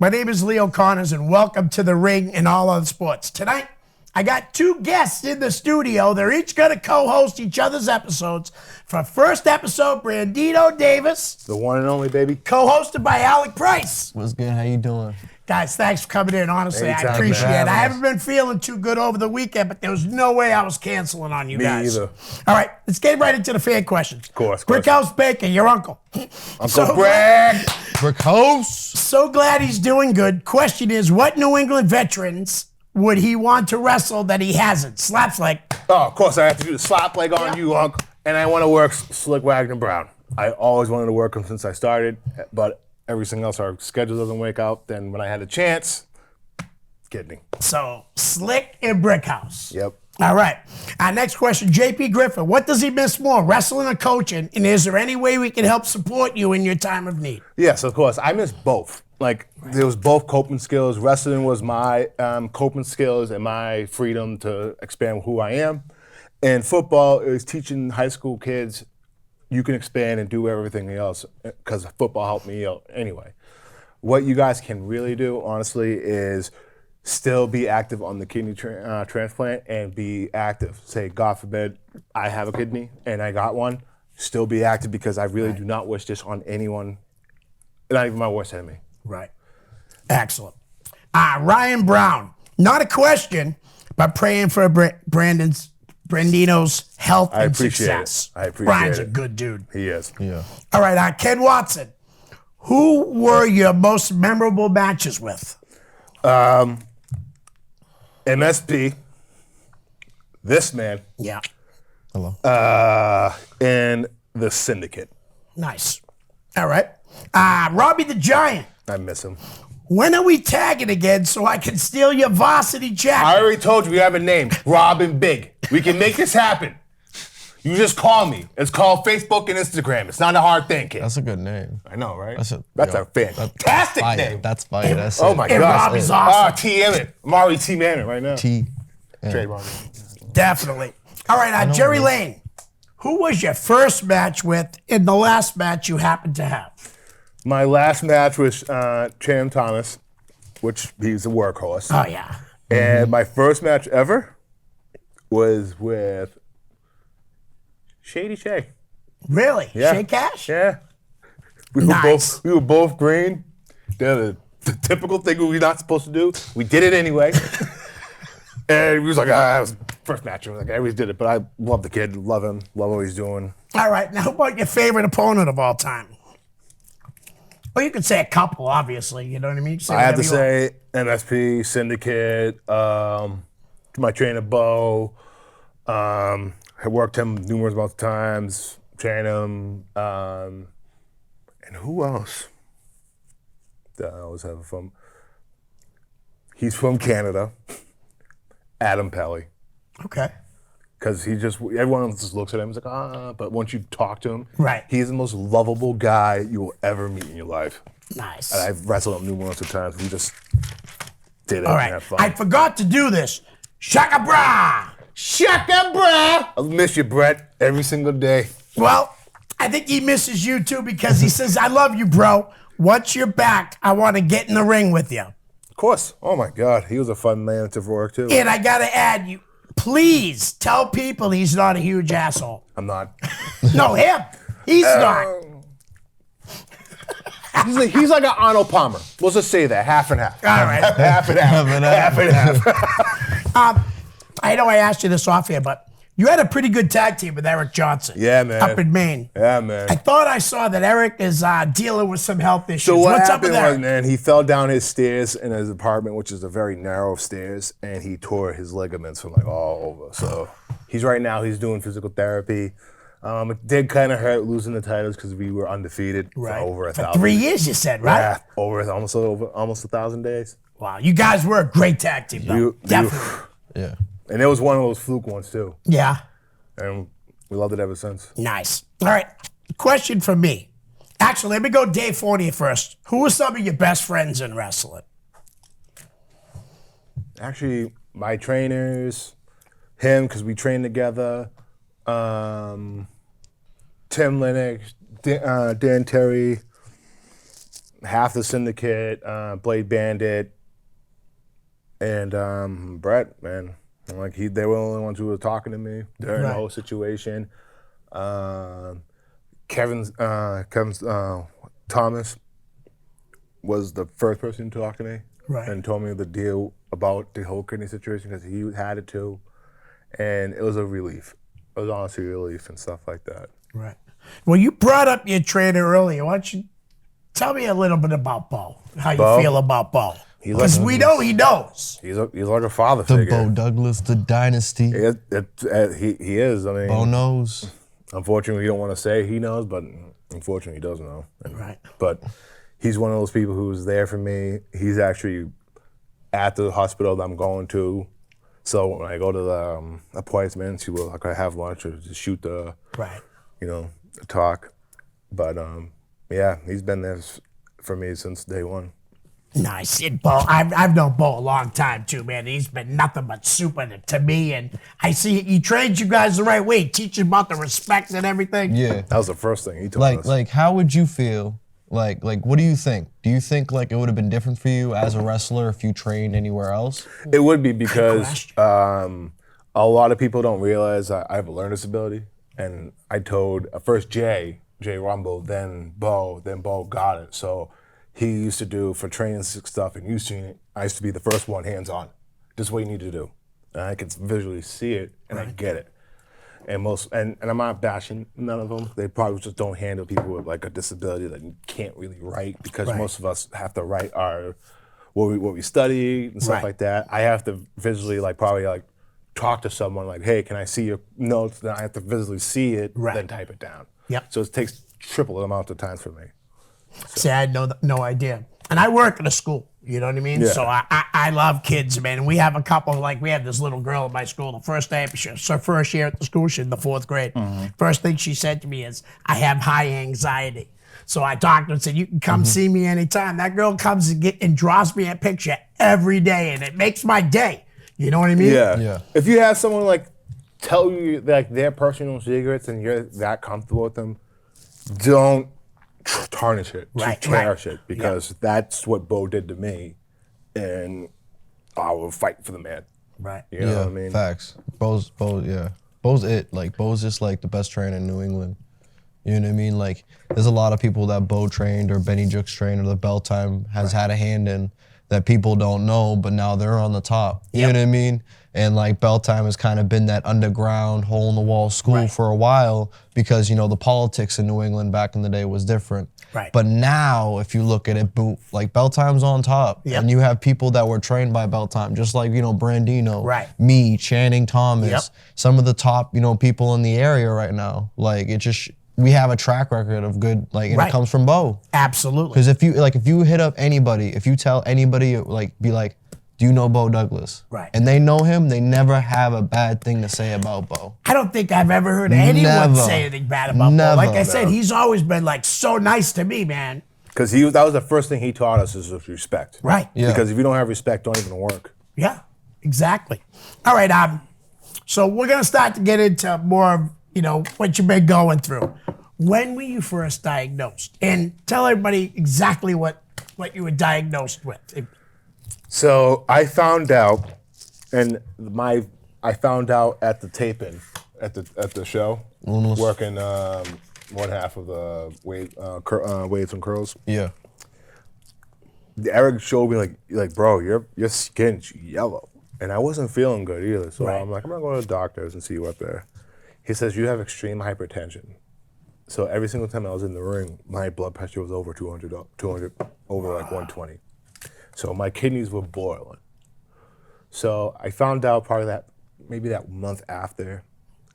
My name is Leo Connors, and welcome to The Ring and All Other Sports. Tonight, I got two guests in the studio. They're each going to co-host each other's episodes. For first episode, Brandino Davis. The one and only, baby. Co-hosted by Alec Price. What's good? How you doing? Guys, thanks for coming in. Honestly, Anytime, I appreciate man. it. I haven't been feeling too good over the weekend, but there was no way I was canceling on you guys. Me either. All right, let's get right into the fan questions. Of course. Brickhouse Baker, your uncle. Uncle Brad. Brickhouse. So glad he's doing good. Question is, what New England veterans would he want to wrestle that he hasn't? Slap's like, Oh, of course, I have to do the slap leg on you, Uncle. And I want to work Slick Wagner Brown. I always wanted to work him since I started, but everything else, our schedule doesn't work out. Then when I had a chance, kidney. so Slick and Brickhouse. Yep. All right. Next question, JP Griffin. What does he miss more, wrestling or coaching? And is there any way we can help support you in your time of need? Yes, of course. I miss both. Like, there was both coping skills. Wrestling was my coping skills and my freedom to expand who I am. And football is teaching high school kids you can expand and do everything else because football helped me out anyway. What you guys can really do, honestly, is still be active on the kidney transplant and be active. Say, God forbid, I have a kidney and I got one. Still be active because I really do not wish this on anyone, not even my worst enemy. Right. Excellent. Ryan Brown. Not a question, but praying for Brandino's health I and appreciate success. it. I appreciate Brian's it. a good dude. He is. Yeah. All right, Ken Watson. Who were your most memorable matches with? MSP, this man, Yeah. Hello. and the Syndicate. Nice. All right. Robbie the Giant. I miss him. When are we tagging again so I can steal your varsity jacket? I already told you we have a name, Robin Big. We can make this happen. You just call me. It's called Facebook and Instagram. It's not a hard thing, kid. That's a good name. I know, right? That's a fantastic fire. name. That's fire. That's Oh my And gosh. Robbie's awesome. T. Emmett. I'm already T. Manning right now. T. Trademark. Definitely. All right, Jerry Lane. Who was your first match with in the last match you happened to have? My last match was Chan Thomas, which he's a workhorse. Oh, yeah. And my first match ever was with Shady Shay. Really? Yeah. Shay Cash? Yeah. Nice. We were both green. The typical thing we're not supposed to do. We did it anyway. And we was like, that was first match. I was like, I always did it, but I love the kid, love him, love what he's doing. All right, now how about your favorite opponent of all time? Well, you could say a couple, obviously. You know what I mean? I have to say MSP, Syndicate, my trainer, Bo. I worked him numerous amounts of times, train him. And who else that I always have from? He's from Canada. Adam Pelly. Okay. Because everyone just looks at him and is like, but once you talk to him, Right. he's the most lovable guy you will ever meet in your life. Nice. And I've wrestled him numerous of times. We just did it All and right. had fun. I forgot to do this. Shaka bra! Shaka, bruh! I miss you, Brett, every single day. Well, I think he misses you too because he says, I love you, bro. Once you're back, I want to get in the ring with you. Of course. Oh my God, he was a fun man to work too. And I got to add, you please tell people he's not a huge asshole. I'm not. No, him. He's not. He's like an Arnold Palmer. Let's just say that, half and half. All right. Half and half. Half and half. I know I asked you this off here, but you had a pretty good tag team with Eric Johnson. Yeah, man. Up in Maine. Yeah, man. I thought I saw that Eric is dealing with some health issues. So what What's up with happened was, Eric? man, he fell down his stairs in his apartment, which is a very narrow stairs, and he tore his ligaments from like all over. So he's doing physical therapy. It did kind of hurt losing the titles because we were undefeated for over 1,000. 3 years, you said, right? Yeah, almost 1,000 days. Wow, you guys were a great tag team, though. Definitely. Yeah. And it was one of those fluke ones too, Yeah. and we loved it ever since. Nice. All right. Question for me. Actually, let me go Dave Fournier first. Who are some of your best friends in wrestling? Actually, my trainers, him because we trained together. Tim Lennox, Dan Terry, half the syndicate, Blade Bandit, and Brett, man. Like they were the only ones who were talking to me during the whole situation. Kevin's Thomas was the first person to talk to me and told me the deal about the whole kidney situation because he had it too, and it was a relief. It was honestly a relief and stuff like that. Right. Well, you brought up your trainer earlier. Why don't you tell me a little bit about Bo? How you feel about Bo? Because we know he knows. He's like a father The figure. Bo Douglas, the dynasty. He is. I mean, Bo knows. Unfortunately, we don't want to say he knows, but unfortunately, he does know. Right. But he's one of those people who's there for me. He's actually at the hospital that I'm going to. So when I go to the appointments, he will like I have lunch or just shoot the the talk. But yeah, he's been there for me since day one. Nice. And Bo, I've known Bo a long time too, man. He's been nothing but super to me, and I see he trains you guys the right way, teach you about the respect and everything. Yeah. That was the first thing he told us. Like, how would you feel? Like, what do you think? Do you think like it would have been different for you as a wrestler if you trained anywhere else? It would be because a lot of people don't realize I have a learning disability, and I told first Jay Rumble, then Bo got it. So he used to do for training stuff, and you've seen it. I used to be the first one hands-on. This is what you need to do. And I can visually see it, and I get it. And and I'm not bashing none of them. They probably just don't handle people with like a disability that you can't really write because most of us have to write what we study and stuff like that. I have to visually probably talk to someone like, hey, can I see your notes? Then I have to visually see it, then type it down. Yep. So it takes triple the amount of time for me. See, I had no idea. And I work in a school, you know what I mean? Yeah. So I love kids, man. We have a couple, we have this little girl at my school. The first day, it's her first year at the school, she's in the 4th grade. First thing she said to me is, I have high anxiety. So I talked to her and said, you can come see me anytime. That girl comes and draws me a picture every day, and it makes my day. You know what I mean? Yeah. If you have someone tell you their personal secrets and you're that comfortable with them, don't tarnish it, cherish it, because that's what Bo did to me, and I will fight for the man. Right. You know what I mean? Facts. Bo's it. Bo's just the best trainer in New England. You know what I mean? There's a lot of people that Bo trained or Benny Jukes trained or the Bell Time has had a hand in that people don't know, but now they're on the top. You know what I mean? And Bell Time has kind of been that underground, hole-in-the-wall school for a while because, the politics in New England back in the day was different. Right. But now, if you look at it, Bell Time's on top. And you have people that were trained by Bell Time, just Brandino, me, Channing Thomas, some of the top, people in the area right now. We have a track record of good, and it comes from Bo. Absolutely. Because if you hit up anybody, if you tell anybody, be like, do you know Bo Douglas? Right. And they know him, they never have a bad thing to say about Bo. I don't think I've ever heard anyone say anything bad about Bo. Like I said, he's always been so nice to me, man. Because that was the first thing he taught us is respect. Right. Yeah. Because if you don't have respect, don't even work. Yeah, exactly. All right, so we're gonna start to get into more of what you've been going through. When were you first diagnosed? And tell everybody exactly what you were diagnosed with. So I found out, and I found out at the taping, at the show, working one half of the weights and curls. Yeah. Eric showed me bro, your skin's yellow, and I wasn't feeling good either. So I'm I'm gonna go to the doctors and see what they're. He says you have extreme hypertension. So every single time I was in the ring, my blood pressure was over 200 over 120. So my kidneys were boiling. So I found out probably maybe that month after,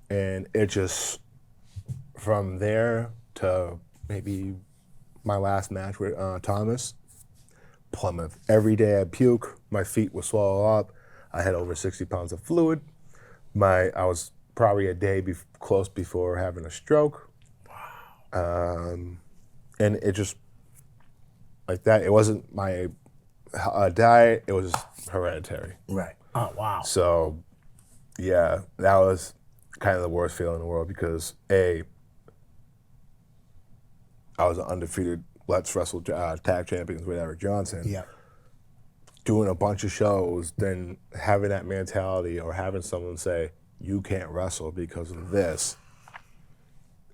and it just, from there to maybe my last match with Thomas, plummet. Every day I'd puke, my feet would swell up, I had over 60 pounds of fluid. I was probably a day close before having a stroke. And it just, that, it wasn't my diet, it was hereditary. Right. Oh, wow. So, yeah, that was kind of the worst feeling in the world because I was an undefeated Let's Wrestle Tag Champions with Eric Johnson. Yeah. Doing a bunch of shows, then having that mentality or having someone say, you can't wrestle because of this,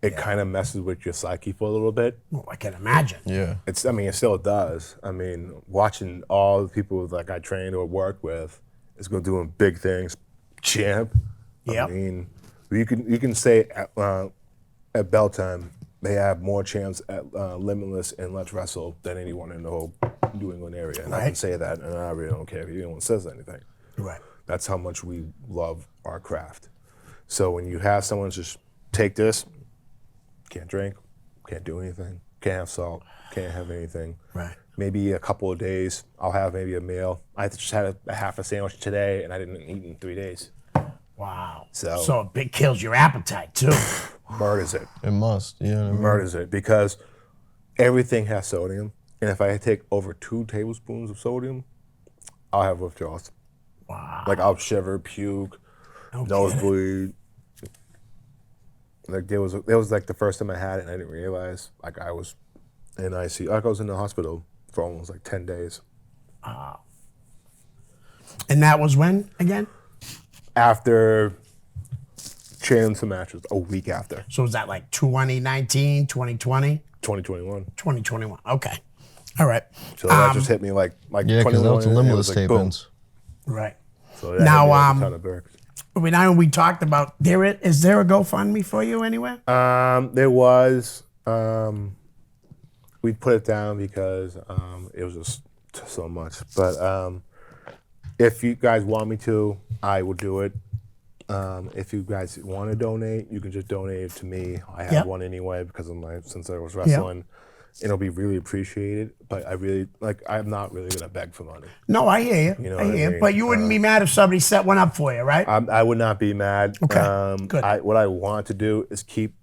it kind of messes with your psyche for a little bit. Well, I can imagine. Yeah. It still does. I mean, watching all the people like I trained or worked with is go doing big things, champ. Yep. I mean, you can say at bell time, they have more champs at Limitless and Let's Wrestle than anyone in the whole New England area. And I can say that, and I really don't care if anyone says anything. Right. That's how much we love our craft. So when you have someone just take this, can't drink, can't do anything, can't have salt, can't have anything. Right. Maybe a couple of days, I'll have maybe a meal. I just had a half a sandwich today, and I didn't eat in 3 days. Wow. So it kills your appetite too. Murders it. It must. You know what I mean? Murders it because everything has sodium, and if I take over 2 tablespoons of sodium, I'll have withdrawals. Wow. Like I'll shiver, puke, nosebleed. Like there was like the first time I had it, and I didn't realize like I was in ICU. Like I was in the hospital for almost like 10 days. And that was when again? After training some matches, a week after. So was that like 2019, 2020? 2021. 2021. Okay. All right. So that just hit me like Yeah, because that was the 21, and it Limitless was like, boom. tapings. Right. So that Now, hit me like a ton of bricks. We talked about is there a GoFundMe for you anywhere? There was. We put it down because it was just so much. But if you guys want me to, I will do it. If you guys want to donate, you can just donate it to me. I have one anyway because of since I was wrestling. It'll be really appreciated, but I'm not really gonna beg for money. No, I hear you. You know I what I hear you. mean? But you wouldn't be mad if somebody set one up for you, right? I would not be mad. Okay, good. What I want to do is keep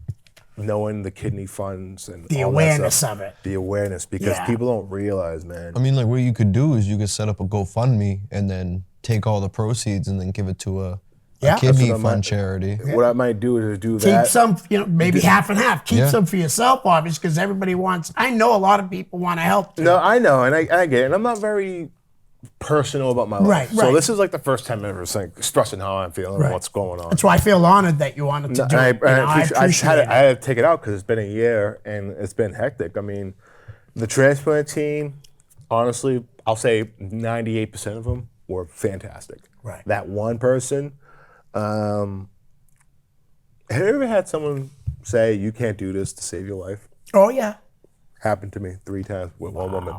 knowing the kidney funds and The all that awareness stuff. of it. The awareness, because people don't realize, man. I mean, like what you could do is you could set up a GoFundMe and then take all the proceeds and then give it to a kidney fund charity. What I might do is do Keep that. some, maybe half and half. Keep Yeah. some for yourself, obviously, because everybody wants. I know a lot of people want to help. Too. No, I know, and I get it. And I'm not very personal about my life. Right, So right. this is like the first time ever expressing how I'm feeling and what's going on. That's why I feel honored that you wanted to do it. I appreciate it. I had to take it out because it's been a year and it's been hectic. I mean, the transplant team, honestly, I'll say 98% of them were fantastic. Right. That one person, have you ever had someone say, you can't do this to save your life? Oh yeah. Happened to me 3 times with one woman.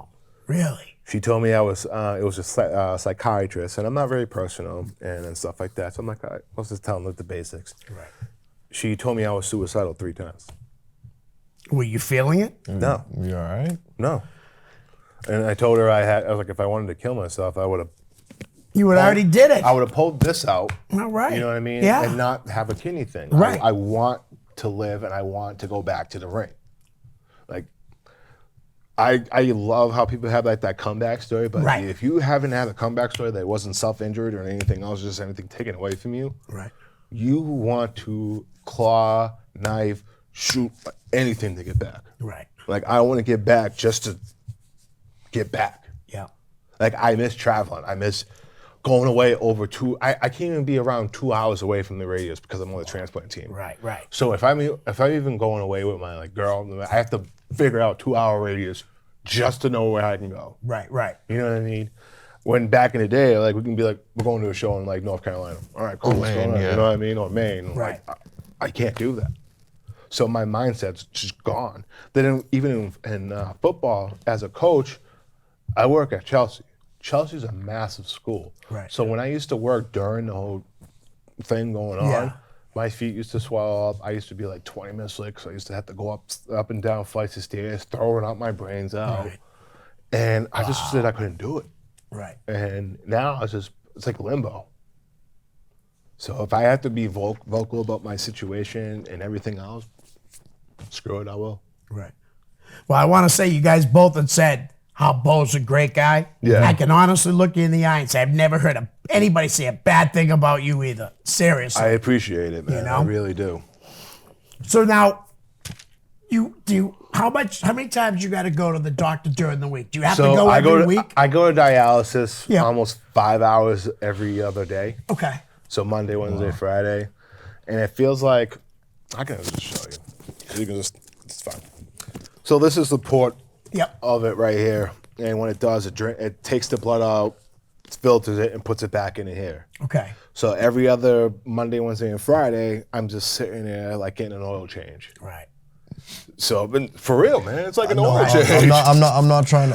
Really? She told me it was a psychiatrist, and I'm not very personal and stuff like that. So I'm like, all right, let's just tell them the basics. Right. She told me I was suicidal 3 times. Were you feeling it? No, You all right? no. And I told her I was like, if I wanted to kill myself, I would have. You would already did it. I would have pulled this out. All right. You know what I mean? Yeah. And not have a kidney thing. Right. I want to live, and I want to go back to the ring. Like, I love how people have like that comeback story, but Right. if you haven't had a comeback story that wasn't self-injured or anything else, just anything taken away from you, Right. you want to claw, knife, shoot, anything to get back. Right. Like, I want to get back just to get back. Yeah. Like, I miss traveling. I miss going away over I can't even be around 2 hours away from the radius because I'm on the transplant team. Right. Right. So if I'm even going away with my like girl, I have to figure out 2 hour radius just to know where I can go. Right. Right. You know what I mean? When back in the day, like we can be like, we're going to a show in like North Carolina. All right, cool. What's going on? yeah. You know what I mean? Or Maine. Right. Like, I can't do that. So my mindset's just gone. Then even in football, as a coach, I work at Chelsea. Chelsea's a massive school. Right. So when I used to work during the whole thing going on, Yeah. my feet used to swell up. I used to be like 20 minutes late, so I used to have to go up and down flights of stairs, throwing out my brains out. Right. And I just said I couldn't do it. Right. And now it's like limbo. So if I have to be vocal about my situation and everything else, screw it, I will. Right. Well, I want to say you guys both had said how Bo's a great guy. Yeah. I can honestly look you in the eye and say I've never heard anybody say a bad thing about you either. Seriously. I appreciate it, man. You know? I really do. So now, How many times you got to go to the doctor during the week? Do you have to So go I every go to week? I go to dialysis Yeah. almost 5 hours every other day. Okay. So Monday, Wednesday, Friday, and it feels like I can just show you. You can just it's fine. So this is the port Yep. of it right here, and when it does, it takes the blood out, filters it, and puts it back in here. Okay. So every other Monday, Wednesday, and Friday, I'm just sitting there like getting an oil change. Right. So, but for real, man, it's like an oil I'm change. not trying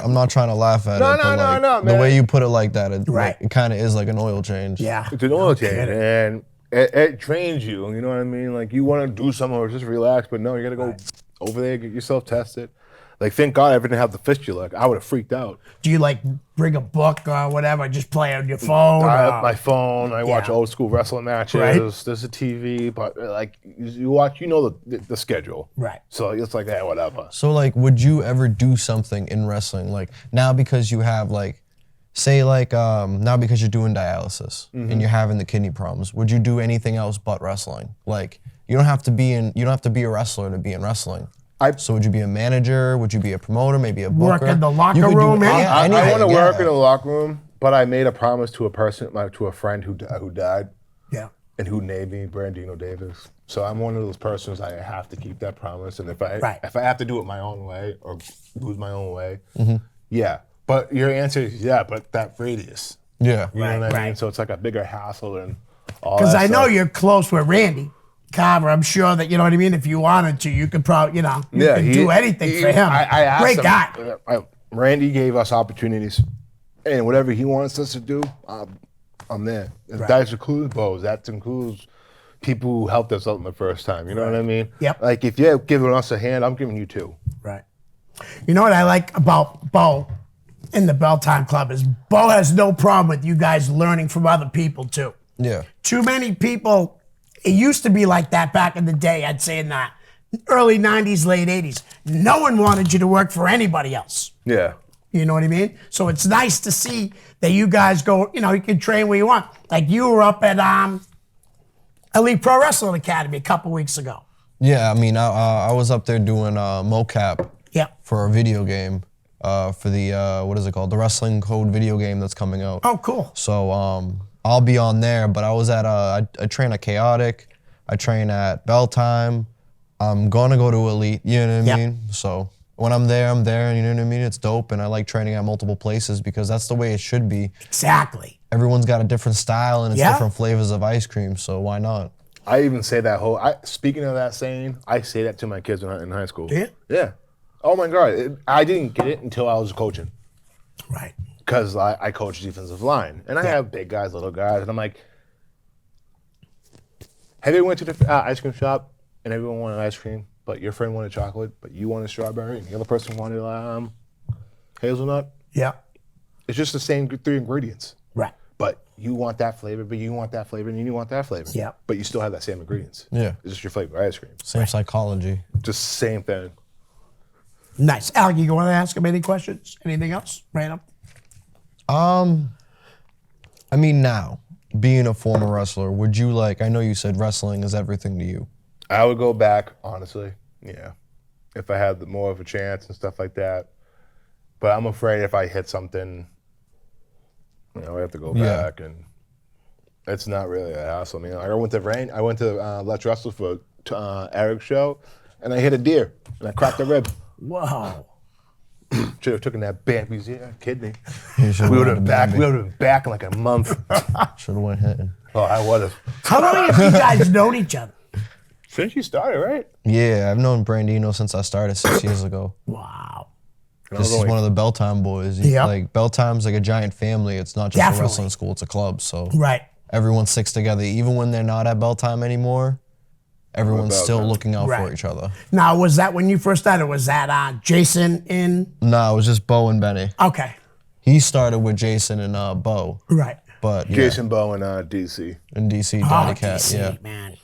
to laugh at No, it. no, but no, like, no, the man. way you put it like that, it, Right. like, it kind of is like an oil change. Yeah. It's an oil change, kidding. and it trains you. You know what I mean? Like you want to do something or just relax, but no, you got to go over there, get yourself tested. Like, thank God I didn't have the fistula. I would have freaked out. Do you like bring a book or whatever? Just play on your phone? I or- have my phone. I watch Yeah. old school wrestling matches. Right. There's a TV, but like you watch, you know the schedule. Right. So it's like, yeah, whatever. So like, would you ever do something in wrestling like now because you have like, say like now because you're doing dialysis and you're having the kidney problems? Would you do anything else but wrestling? Like you don't have to be a wrestler to be in wrestling. So would you be a manager? Would you be a promoter? Maybe a booker? Work in the locker You could do room, any- man. yeah, I anything, want to yeah. work in a locker room, but I made a promise to a friend who died Yeah. and who named me Brandino Davis. So I'm one of those persons I have to keep that promise, and if I have to do it my own way or lose my own way, yeah. But your answer is yeah, but that radius. Yeah. You know what I mean? right. So it's like a bigger hassle and all Because that I know stuff. you're close with Randy Carver. I'm sure that, you know what I mean? If you wanted to, you could probably, you could do anything for him. I asked Great him, guy. Randy gave us opportunities, and whatever he wants us to do, I'm there. That includes bows. That includes people who helped us out the first time. You know what I mean? Yep. Like if you're giving us a hand, I'm giving you two. Right. You know what I like about Bo in the Bell Time Club is Bo has no problem with you guys learning from other people too. Yeah. Too many people, it used to be like that back in the day, I'd say in the early 90s, late 80s. No one wanted you to work for anybody else. Yeah. You know what I mean? So it's nice to see that you guys go, you can train where you want. Like you were up at Elite Pro Wrestling Academy a couple weeks ago. Yeah. I mean, I was up there doing mocap Yeah. for a video game for the what is it called? The Wrestling Code video game that's coming out. Oh, cool. So I'll be on there, but I was at I train at Chaotic, I train at Bell Time. I'm gonna go to Elite, you know what I Yep. mean? So when I'm there, you know what I mean? It's dope, and I like training at multiple places because that's the way it should be. Exactly. Everyone's got a different style and it's Yeah. different flavors of ice cream, so why not? I even say that speaking of that saying, I say that to my kids in high school. Yeah? Yeah. Oh my God. I didn't get it until I was coaching. Right. Because I coach defensive line. And I have big guys, little guys. And I'm like, have you ever went to the ice cream shop and everyone wanted ice cream, but your friend wanted chocolate, but you wanted strawberry, and the other person wanted hazelnut? Yeah. It's just the same 3 ingredients. Right. But you want that flavor, but you want that flavor, and you want that flavor. Yeah. But you still have that same ingredients. Yeah. It's just your flavor of ice cream. Same psychology. Just same thing. Nice. Alec, you want to ask him any questions? Anything else? Random? I mean, now, being a former wrestler, would you I know you said wrestling is everything to you. I would go back, honestly. Yeah. If I had more of a chance and stuff like that. But I'm afraid if I hit something, I have to go Yeah. back, and it's not really a hassle. I mean, I went to Let's Wrestle for Eric's show, and I hit a deer, and I cracked a rib. Whoa. Should have taken that Bambi's kidney. You should've We would went have to back. Bambi. We would have been back in like a month. Should have went hitting. Oh, I would have. How long have you guys known each other? Since you started, right? Yeah, I've known Brandino since I started 6 years ago. Wow. And I was This is only- one of the Bell Time boys. Yep. Like Bell Time's like a giant family. It's not just Definitely. a wrestling school; it's a club. So Right. everyone sticks together, even when they're not at Bell Time anymore. Everyone's Bell still Time. looking out Right. for each other. Now, was that when you first started? Was that Jason in? No, it was just Bo and Benny. Okay. He started with Jason and Bo, Right. but yeah, Jason Bow in DC. in DC, Oh, Daddy Cat. DC, Yeah, man.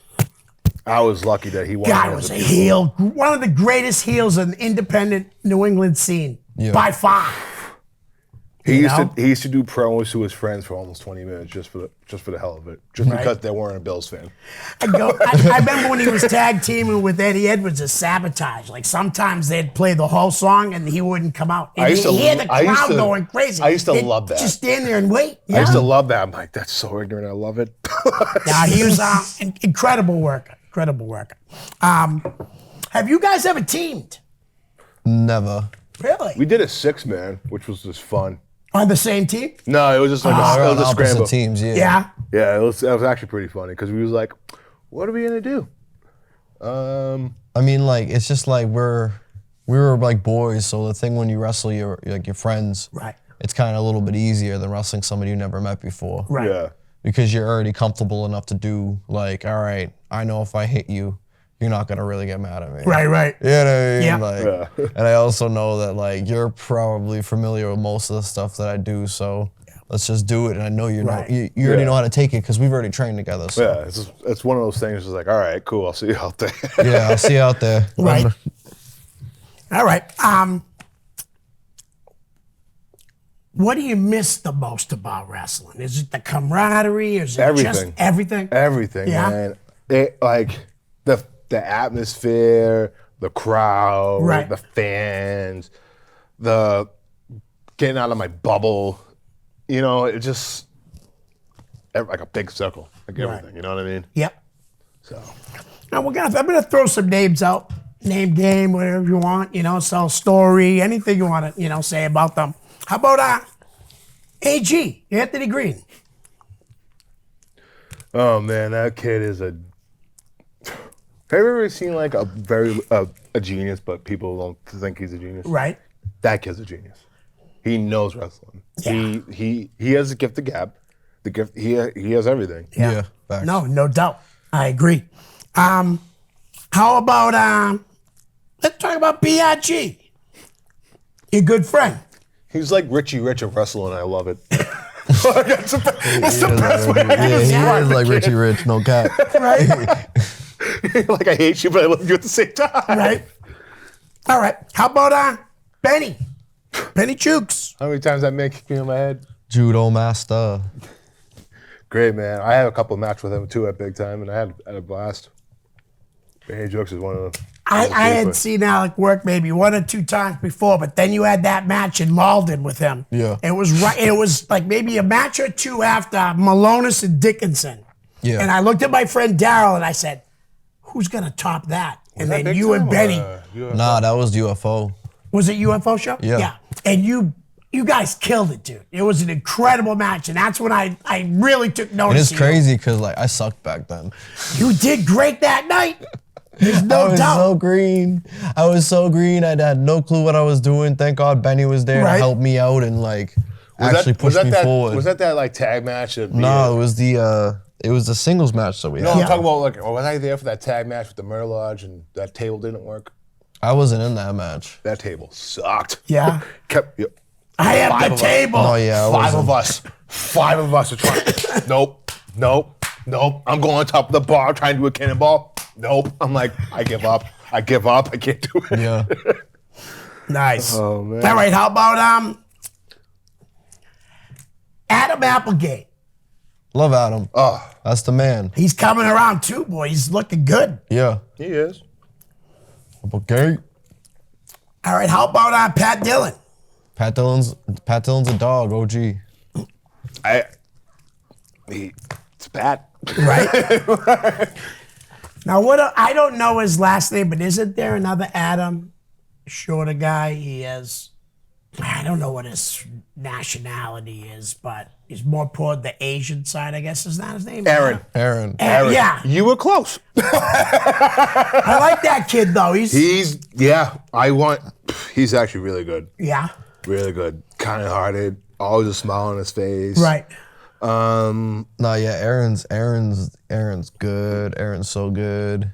I was lucky that he won. Guy was a heel. One of the greatest heels in the independent New England scene. Yeah. By far. He You used to do promos to his friends for almost 20 minutes just for the hell of it, just because they weren't a Bills fan. I remember when he was tag teaming with Eddie Edwards as Sabotage. Like sometimes they'd play the whole song and he wouldn't come out. And you hear the crowd going crazy. I used to They'd love that. Just stand there and wait. I used to love that. I'm like, that's so ignorant. I love it. Yeah, he was incredible worker. Incredible worker. Have you guys ever teamed? Never. Really? We did a 6-man, which was just fun. On the same team? No, it was just like We're it on was a opposite scramble. teams, yeah. Yeah. Yeah, it was actually pretty funny because we was like, what are we gonna do? I mean, like, it's just like we were like boys, so the thing when you wrestle your friends, Right. it's kind of a little bit easier than wrestling somebody you never met before. Right. Yeah. Because you're already comfortable enough to do, like, all right, I know if I hit you, you're not gonna really get mad at me. Right. You know what I mean? Yeah. Like, and I also know that, like, you're probably familiar with most of the stuff that I do, so let's just do it. And I know you Right. know you already know how to take it because we've already trained together. So. Yeah, it's one of those things. It's like, all right, cool. I'll see you out there. Yeah, I'll see you out there. Right. All right. What do you miss the most about wrestling? Is it the camaraderie? Is it just Everything. everything? Everything, Yeah. man. It like the atmosphere, the crowd, Right. the fans, the getting out of my bubble. You know, it just like a big circle, like everything. You know what I mean? Yep. So Now I'm gonna throw some names out. Name game, whatever you want. Tell a story, anything you want to say about them. How about AG Anthony Green? oh man, that kid is a. Have you ever seen like a genius, but people don't think he's a genius? Right. That kid's a genius. He knows wrestling. Yeah. He has a gift of gab. The gift he has everything. Yeah. Facts. No doubt. I agree. How about let's talk about BRG. Your good friend. He's like Richie Rich of wrestling. I love it. That's the best way. Yeah, he is like Richie Rich, no cap. Right. Like I hate you, but I love you at the same time. Right. All right. How about Benny Chooks? How many times that man kicked me in my head? Judo master. Great man. I had a couple of matches with him too at Big Time, and I had a blast. Benny Jokes is one of the. I had seen Alec work maybe 1 or 2 times before, but then you had that match in Malden with him. Yeah. It was right. It was like maybe a match or 2 after Malonis and Dickinson. Yeah. And I looked at my friend Daryl and I said, "Who's gonna top that?" And then you and Benny. Nah, that was UFO. Was it UFO show? Yeah. Yeah. And you guys killed it, dude. It was an incredible match, and that's when I really took notice. And it's of you. crazy because like I sucked back then. You did great that night. There's I no was doubt. so green. I was so green. I had no clue what I was doing. Thank God Benny was there Right. to help me out and like actually push me forward. Was that like tag match? No, it was the singles match that we No, had. I'm talking about like, was I there for that tag match with the Murder Lodge and that table didn't work? I wasn't in that match. That table sucked. Yeah. Yep. I have 5 the of us. table. Oh yeah, I Five wasn't. of us are trying. Nope. I'm going on top of the bar trying to do a cannonball. Nope. I'm like, I give up. I can't do it. Yeah. Nice. Oh, man. All right. How about Adam Applegate? Love Adam. Oh, That's the man. He's coming around too, boy. He's looking good. Yeah. he is. Okay. All right. How about Pat Dillon? Pat Dillon's a dog. OG. It's bad. Right. Now, I don't know his last name, but isn't there another Adam, shorter guy? He has, I don't know what his nationality is, but he's more toward the Asian side, I guess. Is that his name? Aaron. Yeah. You were close. I like that kid, though. He's actually really good. Yeah. Really good. Kind-hearted. Always a smile on his face. Right. Nah, yeah, Aaron's good. Aaron's so good.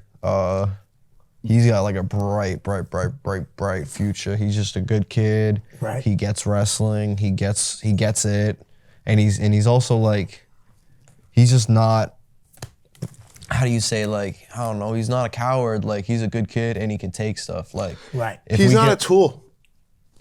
He's got like a bright future. He's just a good kid. Right. He gets wrestling. He gets it. And he's also like, he's just not, how do you say, like, I don't know, he's not a coward. Like, he's a good kid and he can take stuff. Like, Right. if He's we not get- a tool.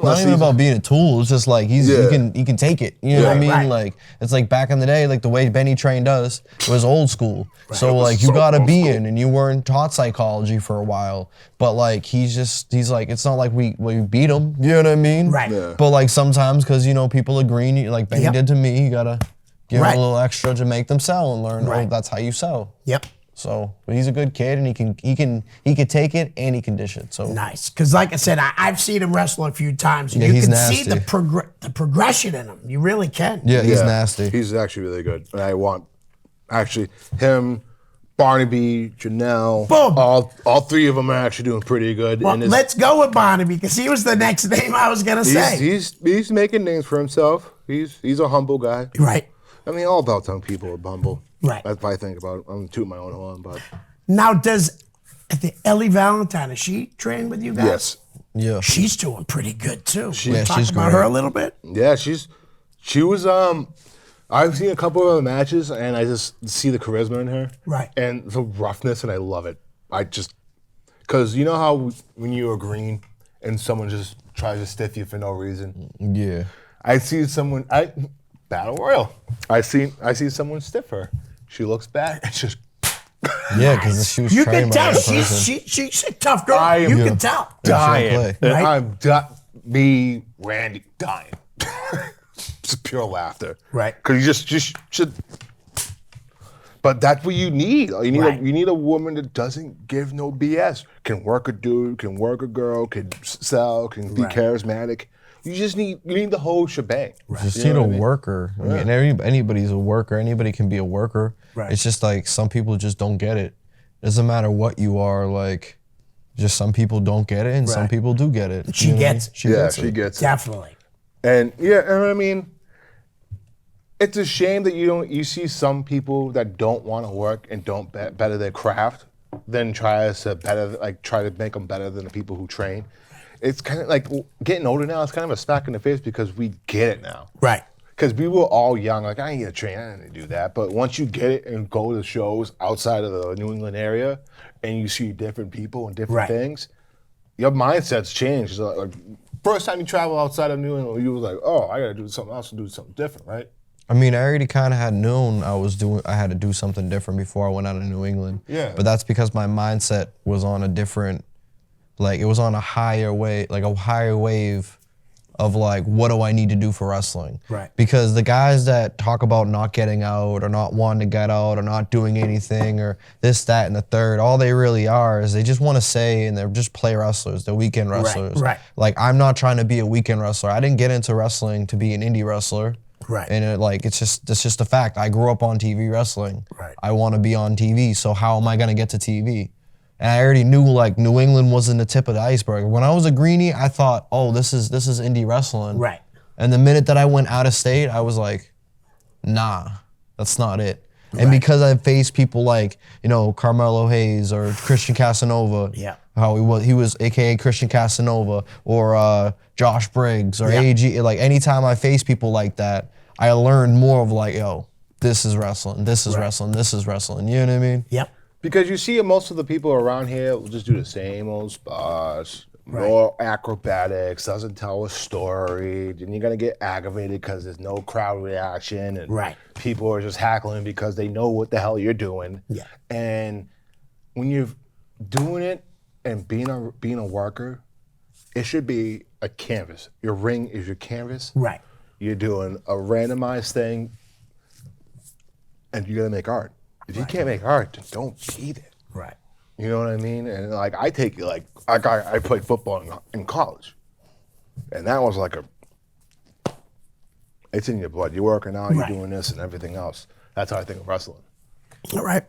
Not even about being a tool. It's just like he can take it. You know what I mean? Right. Like it's like back in the day, like the way Benny trained us was old school. So was like you so gotta old be school. in, and you weren't taught psychology for a while. But like he's like it's not like we beat him. You know what I mean? Right. Yeah. But like sometimes because people are green, like Benny Yep. did to me, you gotta give Right. him a little extra to make them sell and learn. Right. Oh, that's how you sell. Yep. So, but he's a good kid, and he can take it and he can dish it. So Nice. Because like I said, I've seen him wrestle a few times. And Yeah, you he's can see nasty. the progression in him. You really can. yeah, he's Yeah, nasty. He's actually really good. And I want actually him, Barnaby, Janelle, Boom. all three of them are actually doing pretty good. Well, and let's go with Barnaby because he was the next name I was gonna say. he's making names for himself. He's a humble guy. Right. I mean, all Belltown people are humble. Right. That's what I think about it. I'm tooting my own horn, but Now, does Ellie Valentine, is she trained with you guys? yes. Yeah. She's doing pretty good too. Can we Yeah, talk she's about great. her a little bit? Yeah, she was I've seen a couple of her matches and I just see the charisma in her. Right. And the roughness and I love it. Cause you know how when you are green and someone just tries to stiff you for no reason. Yeah. I see someone Battle Royal. I see someone stiff her. She looks back and just Yeah, because she was You trained can by tell that person. she's a tough girl. I am- You Yeah. can tell. dying. play. And Right. me, Randy, dying. Just pure laughter. Right. Because you just should. But that's what you need. You need Right. you need a woman that doesn't give no BS. Can work a dude, can work a girl, can sell, can be Right. charismatic. You need the whole shebang. Just You need know a what I mean? worker. I mean, anybody's a worker. Anybody can be a worker. Right. It's just like some people just don't get it. Doesn't matter what you are. Like, just some people don't get it, and some Right. people do get it. She You know what I mean? gets it. She Yeah, gets she it. gets it. Definitely. And I mean, it's a shame that you see some people that don't want to work and don't better their craft, then try to make them better than the people who train. It's kind of like getting older now. It's kind of a smack in the face because we get it now. Right. Because we were all young, like I ain't gonna train, I didn't do that. But once you get it and go to shows outside of the New England area, and you see different people and different Right. things, your mindset's changed. Like first time you travel outside of New England, you was like, oh, I gotta do something else and do something different, right? I mean, I already kind of had known I had to do something different before I went out of New England. Yeah. But that's because my mindset was on a different, like it was on a higher wave of like, what do I need to do for wrestling? Right. Because the guys that talk about not getting out or not wanting to get out or not doing anything or this, that, and the third, all they really are is they just want to say, and they're just play wrestlers, they're weekend wrestlers. right. Like I'm not trying to be a weekend wrestler. I didn't get into wrestling to be an indie wrestler. Right. And it's just a fact. I grew up on TV wrestling. Right. I want to be on TV. So how am I gonna get to TV? And I already knew like New England wasn't the tip of the iceberg. When I was a greenie, I thought, oh, this is indie wrestling. Right. And the minute that I went out of state, I was like, nah, that's not it. And because I faced people like, Carmelo Hayes or Christian Casanova, Yeah. how he was AKA Christian Casanova, or Josh Briggs or Yeah. AG, like anytime I faced people like that, I learned more of like, yo, this is wrestling, this is wrestling, this is wrestling. You know what I mean? Yep. Because you see most of the people around here will just do the same old spots, more acrobatics, doesn't tell a story, then you're gonna get aggravated because there's no crowd reaction, and Right. people are just hackling because they know what the hell you're doing. Yeah. And when you're doing it and being a worker, it should be a canvas. Your ring is your canvas. Right. You're doing a randomized thing, and you're gonna make art. If you can't make art, then don't be there. Right. You know what I mean? And like I take it like I played football in college, and that was like it's in your blood. You're working out, you're Right. doing this and everything else. That's how I think of wrestling. All right.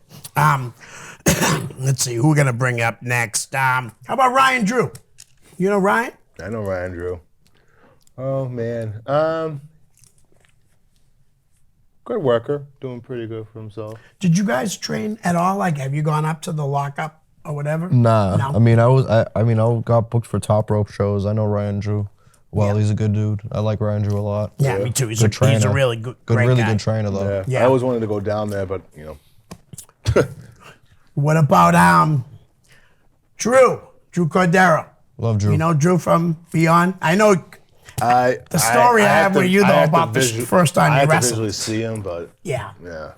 Let's see who we're gonna bring up next. How about Ryan Drew? You know Ryan? I know Ryan Drew. Oh man, good worker, doing pretty good for himself. Did you guys train at all? Like, have you gone up to the lockup or whatever? Nah. No? I mean, I got booked for top rope shows. I know Ryan Drew. Well, he's a good dude. I like Ryan Drew a lot. Yeah, me too. He's Good a trainer. really good, great really guy. good trainer though. Yeah. Yeah. I always wanted to go down there, but What about Drew Cordero? Love Drew. You know Drew from Beyond? I know The story I have with you, though, about the first time you I wrestled. visually see him, but Yeah. yeah.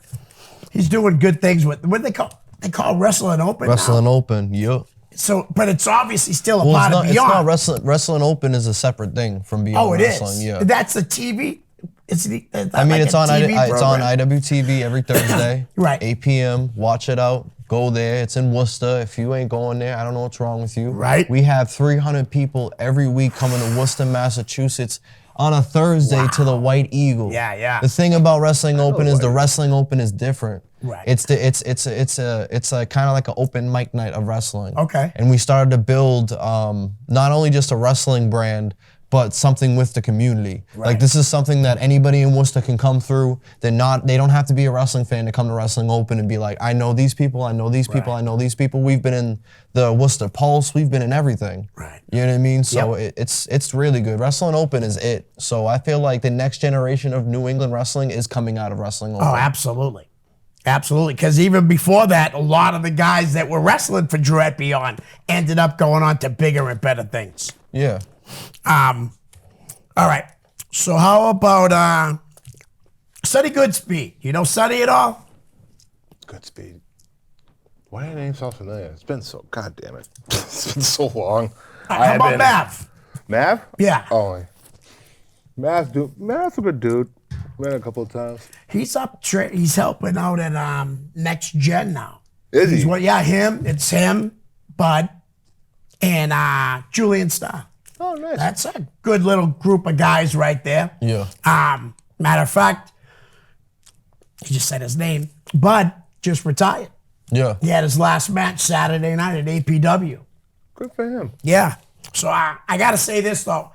He's doing good things with, what they call Wrestling Open Wrestling now. Open, yep. So, but it's obviously still a Well, part of it's Beyond. not wrestling. Wrestling Open is a separate thing from Beyond Oh, it Wrestling. is. Yeah. That's the TV. It's the. I mean, it's on TV program? IWTV every Thursday, Right. 8 p.m. Watch it out. Go there. It's in Worcester. If you ain't going there, I don't know what's wrong with you. Right. We have 300 people every week coming to Worcester, Massachusetts on a Thursday to the White Eagle. Yeah, yeah. The thing about Wrestling Open is the Wrestling Open is different. Right. It's a kind of like an open mic night of wrestling. Okay. And we started to build not only just a wrestling brand, but something with the community. Right. Like this is something that anybody in Worcester can come through. They don't have to be a wrestling fan to come to Wrestling Open and be like, I know these people, I know these people, I know these people. We've been in the Worcester Pulse, we've been in everything. Right. You know what I mean? So it's really good. Wrestling Open is it. So I feel like the next generation of New England wrestling is coming out of Wrestling Open. Oh, absolutely. Absolutely, because even before that, a lot of the guys that were wrestling for Drew at Beyond ended up going on to bigger and better things. Yeah. All right. So how about Sonny Goodspeed? You know Sonny at all? Goodspeed. Why did I name so familiar? It's been so, god damn it. It's been so long. How about Mav? Mav? Yeah. Oh, Mav's a good dude. Met a couple of times. He's he's helping out at Next Gen now. Is he? Him. It's him, Bud, and Julian Starr. Oh, nice. That's a good little group of guys right there. Yeah. Matter of fact, he just said his name. Bud just retired. Yeah. He had his last match Saturday night at APW. Good for him. Yeah. So I got to say this, though.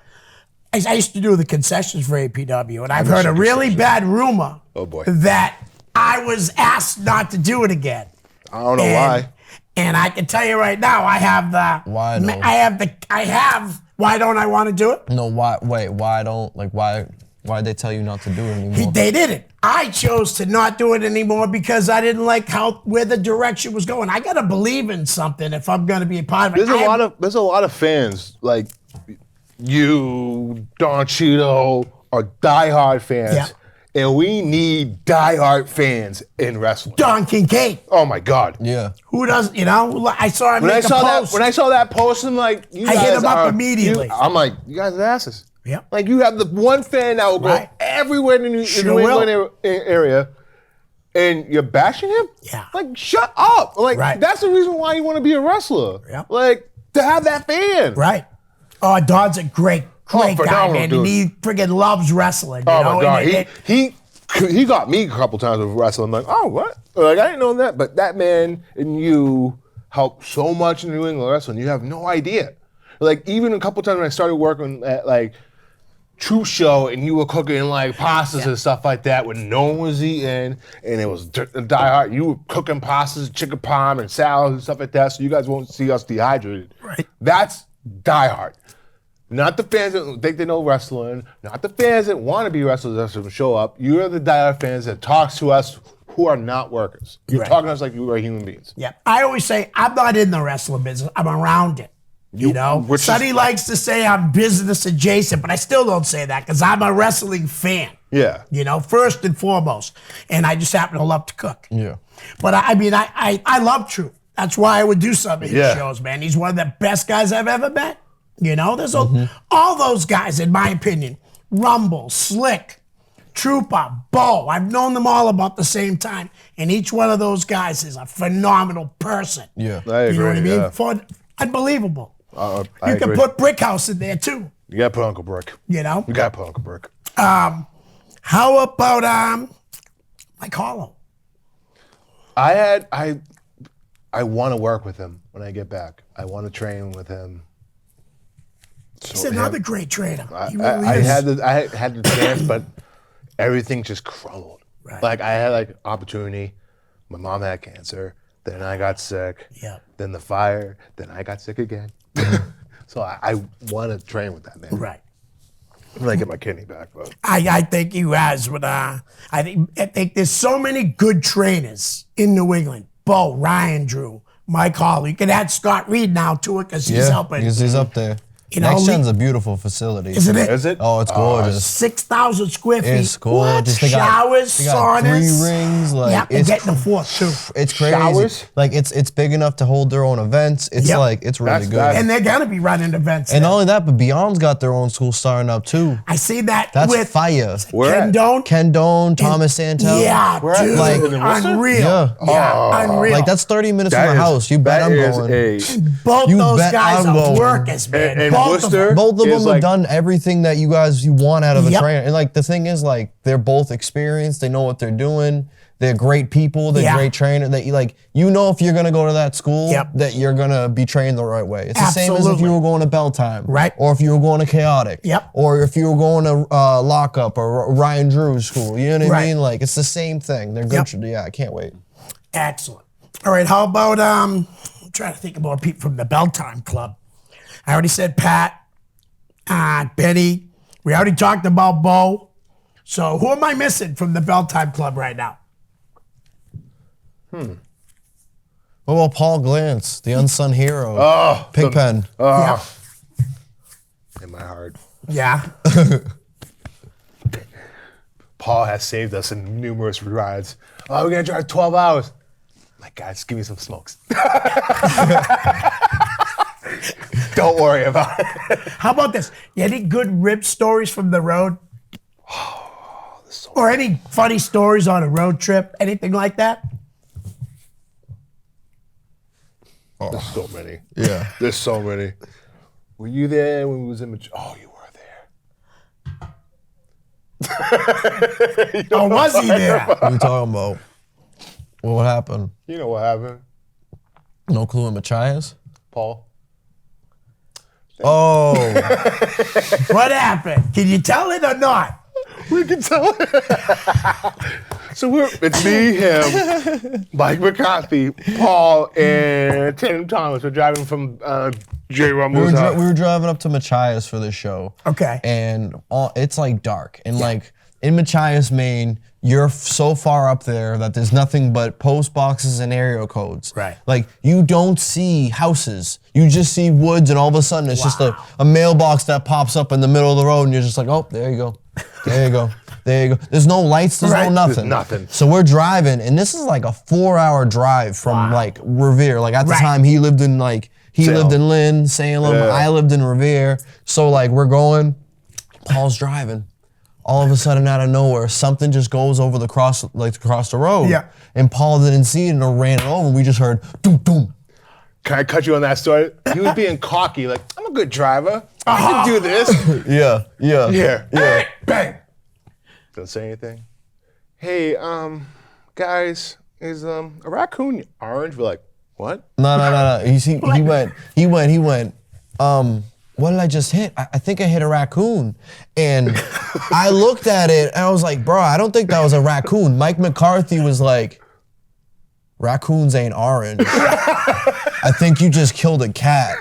I used to do the concessions for APW, and I've heard a really bad rumor that I was asked not to do it again. I don't know why. And I can tell you right now, I have the. Why though? I have. Why don't I want to do it? No, why? Wait, why don't like why? Why'd they tell you not to do it anymore? They didn't. I chose to not do it anymore because I didn't like where the direction was going. I gotta believe in something if I'm gonna be a part of it. There's a lot of fans like you, Don Cheeto, are diehard fans. Yeah. And we need diehard fans in wrestling. Don Kincaid. Oh my God. Yeah. Who doesn't? You know, I saw him When I make a saw post. that post, I'm like, you I guys hit him up are- immediately. I'm like, you guys are asses. Yep. Like you have the one fan that will go Right. everywhere in the New Sure England area, and you're bashing him. Yeah. Like shut up. Like Right. that's the reason why you want to be a wrestler. Yep. Like to have that fan. Right. Oh, Don's a great guy, phenomenal man. dude. And he friggin' loves wrestling. You Oh know? my God. And He got me a couple times with wrestling. I'm like, oh, what? Like, I didn't know that. But that man and you helped so much in New England wrestling. You have no idea. Like, even a couple times when I started working at, like, True Show and you were cooking, like, pastas and stuff like that when no one was eating and it was diehard. You were cooking pastas, chicken parm, and salads and stuff like that so you guys won't see us dehydrated. Right. That's diehard. Not the fans that think they know wrestling, not the fans that want to be wrestlers that show up. You're the diehard fans that talks to us who are not workers. You're Right. talking to us like you are human beings. Yeah. I always say I'm not in the wrestling business. I'm around it. You know? which is- Sonny likes to say I'm business adjacent, but I still don't say that because I'm a wrestling fan. Yeah. You know, first and foremost. And I just happen to love to cook. Yeah. But I love True. That's why I would do some of his Yeah. shows, man. He's one of the best guys I've ever met. You know, there's all those guys, in my opinion. Rumble, Slick, Trooper, Bo. I've known them all about the same time. And each one of those guys is a phenomenal person. Yeah. I agree. You know what I mean? Yeah. Unbelievable. I You can agree. put Brickhouse in there too, You got to put Uncle Brick. you know? You got to put Uncle Brick. How about Mike Hollow? I want to work with him when I get back. I want to train with him. He's another great trainer. He really I is. had the chance, but everything just crumbled. Right. Like I had like opportunity. My mom had cancer. Then I got sick. Yeah. Then the fire. Then I got sick again. So I want to train with that man. Right. When I get my kidney back, but I think he has, but I think there's so many good trainers in New England. Bo, Ryan Drew, Mike Hall. You can add Scott Reed now to it because he's helping. He's up there. You know, Next Gen's a beautiful facility. isn't it? Is it? Oh, it's gorgeous. 6,000 square feet. It's gorgeous. What? Showers, they got saunas. 3 rings. Like Yep, they're getting the fourth too. It's crazy. Showers? Like it's big enough to hold their own events. It's Yep. like it's really That's good. nice. And they're gonna be running events. And there. not only that, but Beyond's got their own school starting up too. I see that That's with fire. Where at? Kendone. Kendone, Thomas Santel. Yeah, Where at? dude, Like, in Worcester? unreal. Yeah. Yeah, unreal. Like that's 30 minutes That from my is- house. You bet that I'm is going. Both You those bet guys I'm are going. workers, man. And Both of Worcester- them. Both of them is have like- done everything that you want out of a Yep. trainer. And like the thing is, like they're both experienced. They know what they're doing. They're great people. They're Yeah. great trainers. That you know if you're gonna go to that school, Yep. that you're gonna be trained the right way. It's the same as if Absolutely. you were going to Bell Time, Right. Or if you were going to Chaotic, Yep. Or if you were going to Lockup or Ryan Drew's school. You know what I Right. mean? Like it's the same thing. They're good. Yep. Yeah, I can't wait. Excellent. All right, how about I'm trying to think of more people from the Bell Time Club. I already said Pat, Benny. We already talked about Bo. So who am I missing from the Bell Time Club right now? What about Paul Glantz, the unsung hero? Pigpen. Yeah. In my heart. Yeah. Paul has saved us in numerous rides. Oh, we're gonna drive 12 hours. Like, guys, give me some smokes. Don't worry about it. How about this? You any good rib stories from the road? Or any funny stories on a road trip? Anything like that? There's so many. Yeah. There's so many. Were you there when we was in Oh, you were there. Or was he there? What are you talking about? What happened? You know what happened, No clue in Machias? Paul? Oh, What happened? Can you tell it or not? We can tell. So it's me, him, Mike McCarthy, Paul, and Tim Thomas. We're driving from J. Rumble's house. we were driving up to Machias for this show. Okay. And it's like dark. And like in Machias, Maine, you're so far up there that there's nothing but post boxes and area codes. Right. Like you don't see houses. You just see woods, and all of a sudden it's just a mailbox that pops up in the middle of the road, and you're just like, oh, there you go. There you go. There you go. There's no lights, there's Right. no nothing. There's nothing. So we're driving, and this is like a 4-hour drive from like Revere. Like at the Right. time he lived in Salem. lived in Lynn, Salem. Yeah. I lived in Revere. So like we're going, Paul's driving. All of a sudden, out of nowhere, something just goes over across the road. Yeah. And Paul didn't see it and ran it over. And we just heard doom doom. Can I cut you on that story? He was being cocky, like, I'm a good driver. I can do this. Yeah. Here. Yeah. Bang. Don't say anything. Hey, guys, is a raccoon orange? We're like, what? No. He went. What did I just hit? I think I hit a raccoon. And I looked at it and I was like, bro, I don't think that was a raccoon. Mike McCarthy was like, raccoons ain't orange. I think you just killed a cat.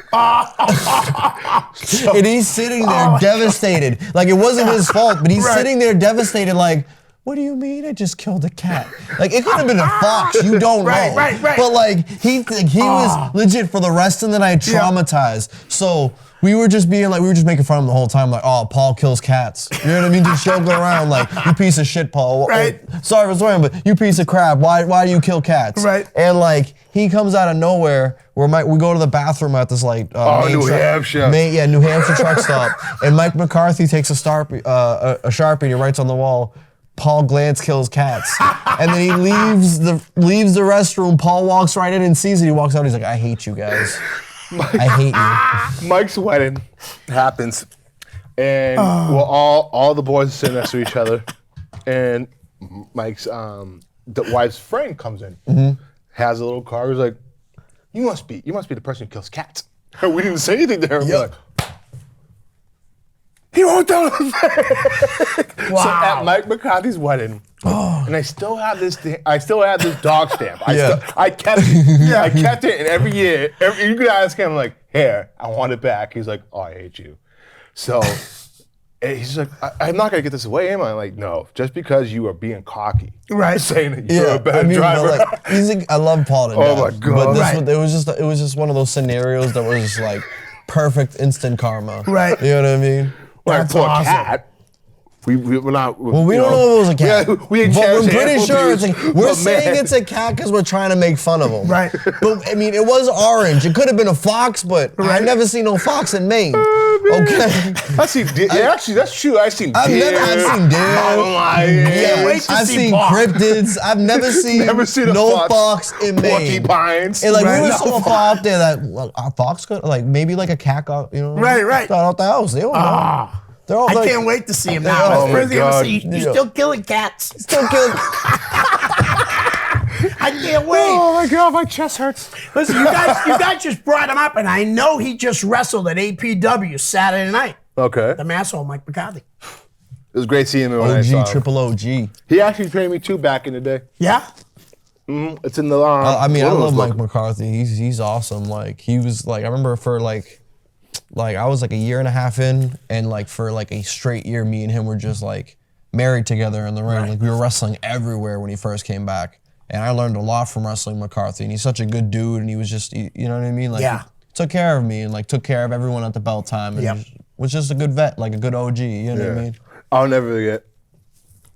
And he's sitting there devastated. Like it wasn't his fault, but he's sitting there devastated like, what do you mean I just killed a cat? Like it could have been a fox, you don't know. Right. But like he was legit for the rest of the night traumatized. So we were just making fun of him the whole time, like, oh, Paul kills cats. You know what I mean? Just joking around, like, you piece of shit, Paul. Right. Sorry for swearing, but you piece of crap. Why do you kill cats? Right. And like he comes out of nowhere. We go to the bathroom at this like New Hampshire. New Hampshire truck stop, and Mike McCarthy takes a Sharpie and he writes on the wall, Paul Glantz kills cats. And then he leaves the restroom. Paul walks right in and sees it. He walks out. He's like, I hate you guys. I hate you. Mike's wedding happens, and we're all the boys are sitting next to each other, and Mike's the wife's friend comes in, has a little car. He's like, you must be the person who kills cats. We didn't say anything to her. We're like, he wrote down on the thing. So at Mike McCarthy's wedding, and I still have this dog stamp. I kept it. I kept it, and every year, you could ask him like, "Here, I want it back." He's like, "Oh, I hate you." So and he's like, "I'm not gonna get this away, am I?" I'm like, no, just because you are being cocky, Right. saying that you're a better driver. But like, I love Paul to Oh death. my God. But it was just one of those scenarios that was just like, perfect instant karma. Right. You know what I mean? Like That's for a awesome. cat. We're not. Well, we don't know if it was a cat. Yeah, we ain't but we're cherish pretty animal sure it's abuse, like, we're but saying man. it's a cat because we're trying to make fun of him. Right. But I mean, it was orange. It could have been a fox, but I've never seen no fox in Maine. Okay. I see deer. Yeah, actually, that's true. I've seen I've deer. seen deer. mountain Can't wait lions, to I've see seen Bob. cryptids. I've never seen, Never seen a no fox. fox in Maine. porcupines. And like Right. we were No so far out there that well, a fox could like maybe like a cat got Right. got out the house. They don't know. Ah. They're all I like, can't wait to see him Oh now. That's the my first thing I'm God. gonna see. You're Yeah. still killing cats. still killing. I can't wait. Oh my god, my chest hurts. Listen, you guys just brought him up, and I know he just wrestled at APW Saturday night. Okay, The masshole, Mike McCarthy. it was great seeing him when I saw OG, him. triple OG. He actually trained me too back in the day. Yeah? It's in the. I mean, I what love was Mike it? McCarthy. He's awesome. Like he was like I remember for like I was like a year and a half in, and like for like a straight year, me and him were just like married together in the ring. Right. Like we were wrestling everywhere when he first came back, and I learned a lot from wrestling McCarthy. And he's such a good dude, and he was just you know what I mean. Like Yeah. he took care of me and like took care of everyone at the belt time, and Yep. was just a good vet, like a good OG. You know what I Yeah. mean? I'll never forget.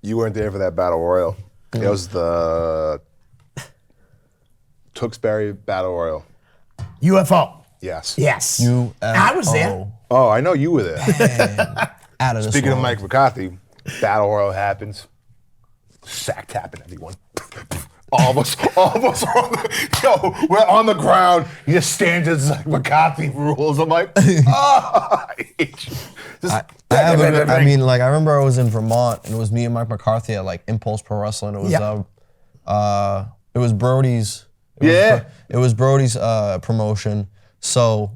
You weren't there for that battle royal. It was the Tewksbury Battle Royal. UFO. Yes. Yes. UFO. I was there. Oh, I know you were there. Out of this Speaking of world. Mike McCarthy, Battle Royal happens. Sack tapping everyone. All of us are on the, we're on the ground. He just stands as like McCarthy rules. I'm like, oh, I hate you. Just, I mean, like I remember I was in Vermont and it was me and Mike McCarthy at like Impulse Pro Wrestling. It was Yep. it was Brody's. It was Brody's promotion. So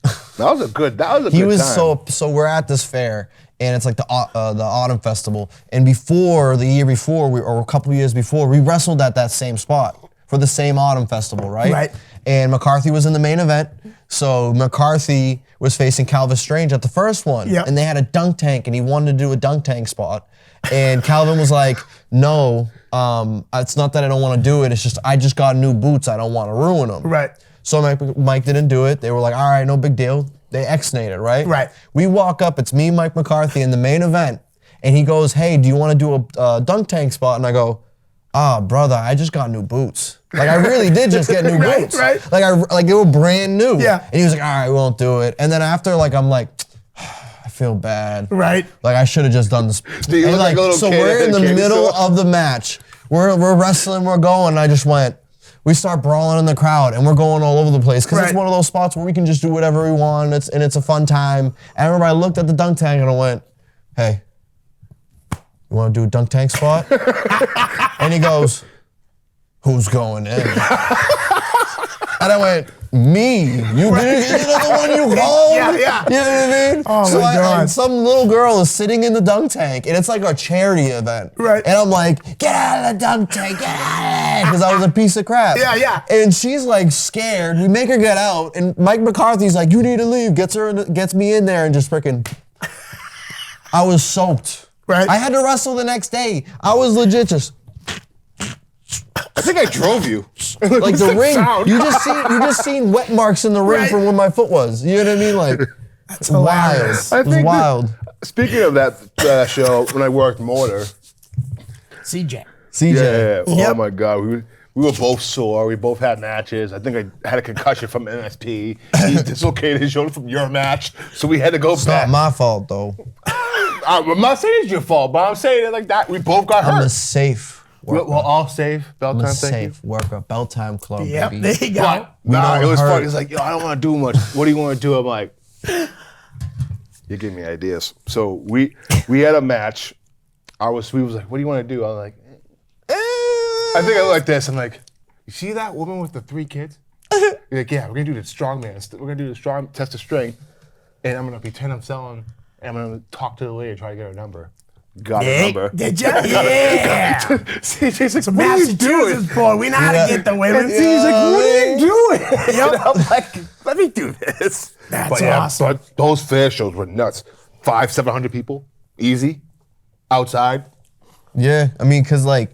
that was a good time. so we're at this fair and it's like the autumn festival. And the year before, or a couple of years before, we wrestled at that same spot for the same autumn festival, right? Right. And McCarthy was in the main event. So McCarthy was facing Calvin Strange at the first one. Yep. And they had a dunk tank and he wanted to do a dunk tank spot. And Calvin was like, no, it's not that I don't want to do it. It's just, I just got new boots. I don't want to ruin them. Right. So Mike didn't do it. They were like, all right, no big deal. They ex-nated, right? Right. We walk up, it's me, Mike McCarthy in the main event. And he goes, hey, do you want to do a dunk tank spot? And I go, brother, I just got new boots. Like I really did just get new Right, boots. right. Like they were brand new. Yeah. And he was like, all right, we won't do it. And then after, like, I'm like, I feel bad. Right. Like I should have just done this. you And look like a little so kid we're at in the a candy middle store. of the match. We're wrestling, we're going. And I just went. We start brawling in the crowd, and we're going all over the place because Right. it's one of those spots where we can just do whatever we want, and it's a fun time. And I remember I looked at the dunk tank and I went, "Hey, you want to do a dunk tank spot?" And he goes, "Who's going in?" And I went, "Me. You did the one you called?" Yeah, yeah. You know what I mean? Oh, so my God. some little girl is sitting in the dunk tank, and it's like a charity event. Right. And I'm like, "Get out of the dunk tank, get out of it," because I was a piece of crap. Yeah, yeah. And she's like scared. We make her get out, and Mike McCarthy's like, "You need to leave." Gets me in there, and just freaking. I was soaked. Right. I had to wrestle the next day. I was legit just. I think I drove you. Like the ring, sound? you just seen wet marks in the ring Right. from where my foot was. You know what I mean? Like, That's wild. hilarious. It was wild. Speaking of that show, when I worked Mortar, CJ. CJ. yeah, Yep. oh my God, we were both sore. We both had matches. I think I had a concussion from MSP. He dislocated his shoulder from your match, so we had to go It's back. not my fault though. I'm not saying it's your fault, but I'm saying it like that. We both got I'm a hurt. safe We're worker. all safe. Bell I'm a time, thank you. safe worker. Bell time club, Yep, baby. there you go. But, We nah, don't it was hurt. funny. It's like, yo, I don't want to do much. What do you want to do? I'm like, you give me ideas. So we had a match. We was like, what do you want to do? I was like, I think I like this. I'm like, you see that woman with the 3 kids? You're like, yeah, we're gonna do the strongman. We're gonna do the strong test of strength, and I'm gonna pretend I'm selling, and I'm gonna talk to the lady and try to get her number. Got her number. Did you? Yeah. CJ's like, what are you doing? Massachusetts boy. We know how to get the women. He's like, what are you doing? Yep. And I'm like, let me do this. That's but yeah, awesome. But those fair shows were nuts. 500-700 people, easy, outside. Yeah, I mean, cause like,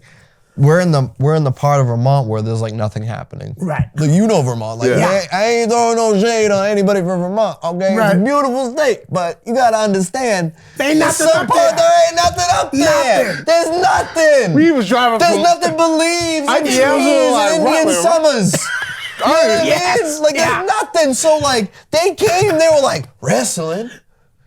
we're in the part of Vermont where there's like nothing happening. Right. Like, you know Vermont. Like Yeah. I ain't throwing no shade on anybody from Vermont. Okay, Right. it's a beautiful state, but you gotta understand. There ain't nothing some up part there. there ain't nothing up there. Nothing. There's nothing. We was driving There's from. nothing but leaves and trees Yeah, I was like, and Indian what? summers. You know what I mean? Yes. Like Yeah. there's nothing. So like they came, they were like, wrestling?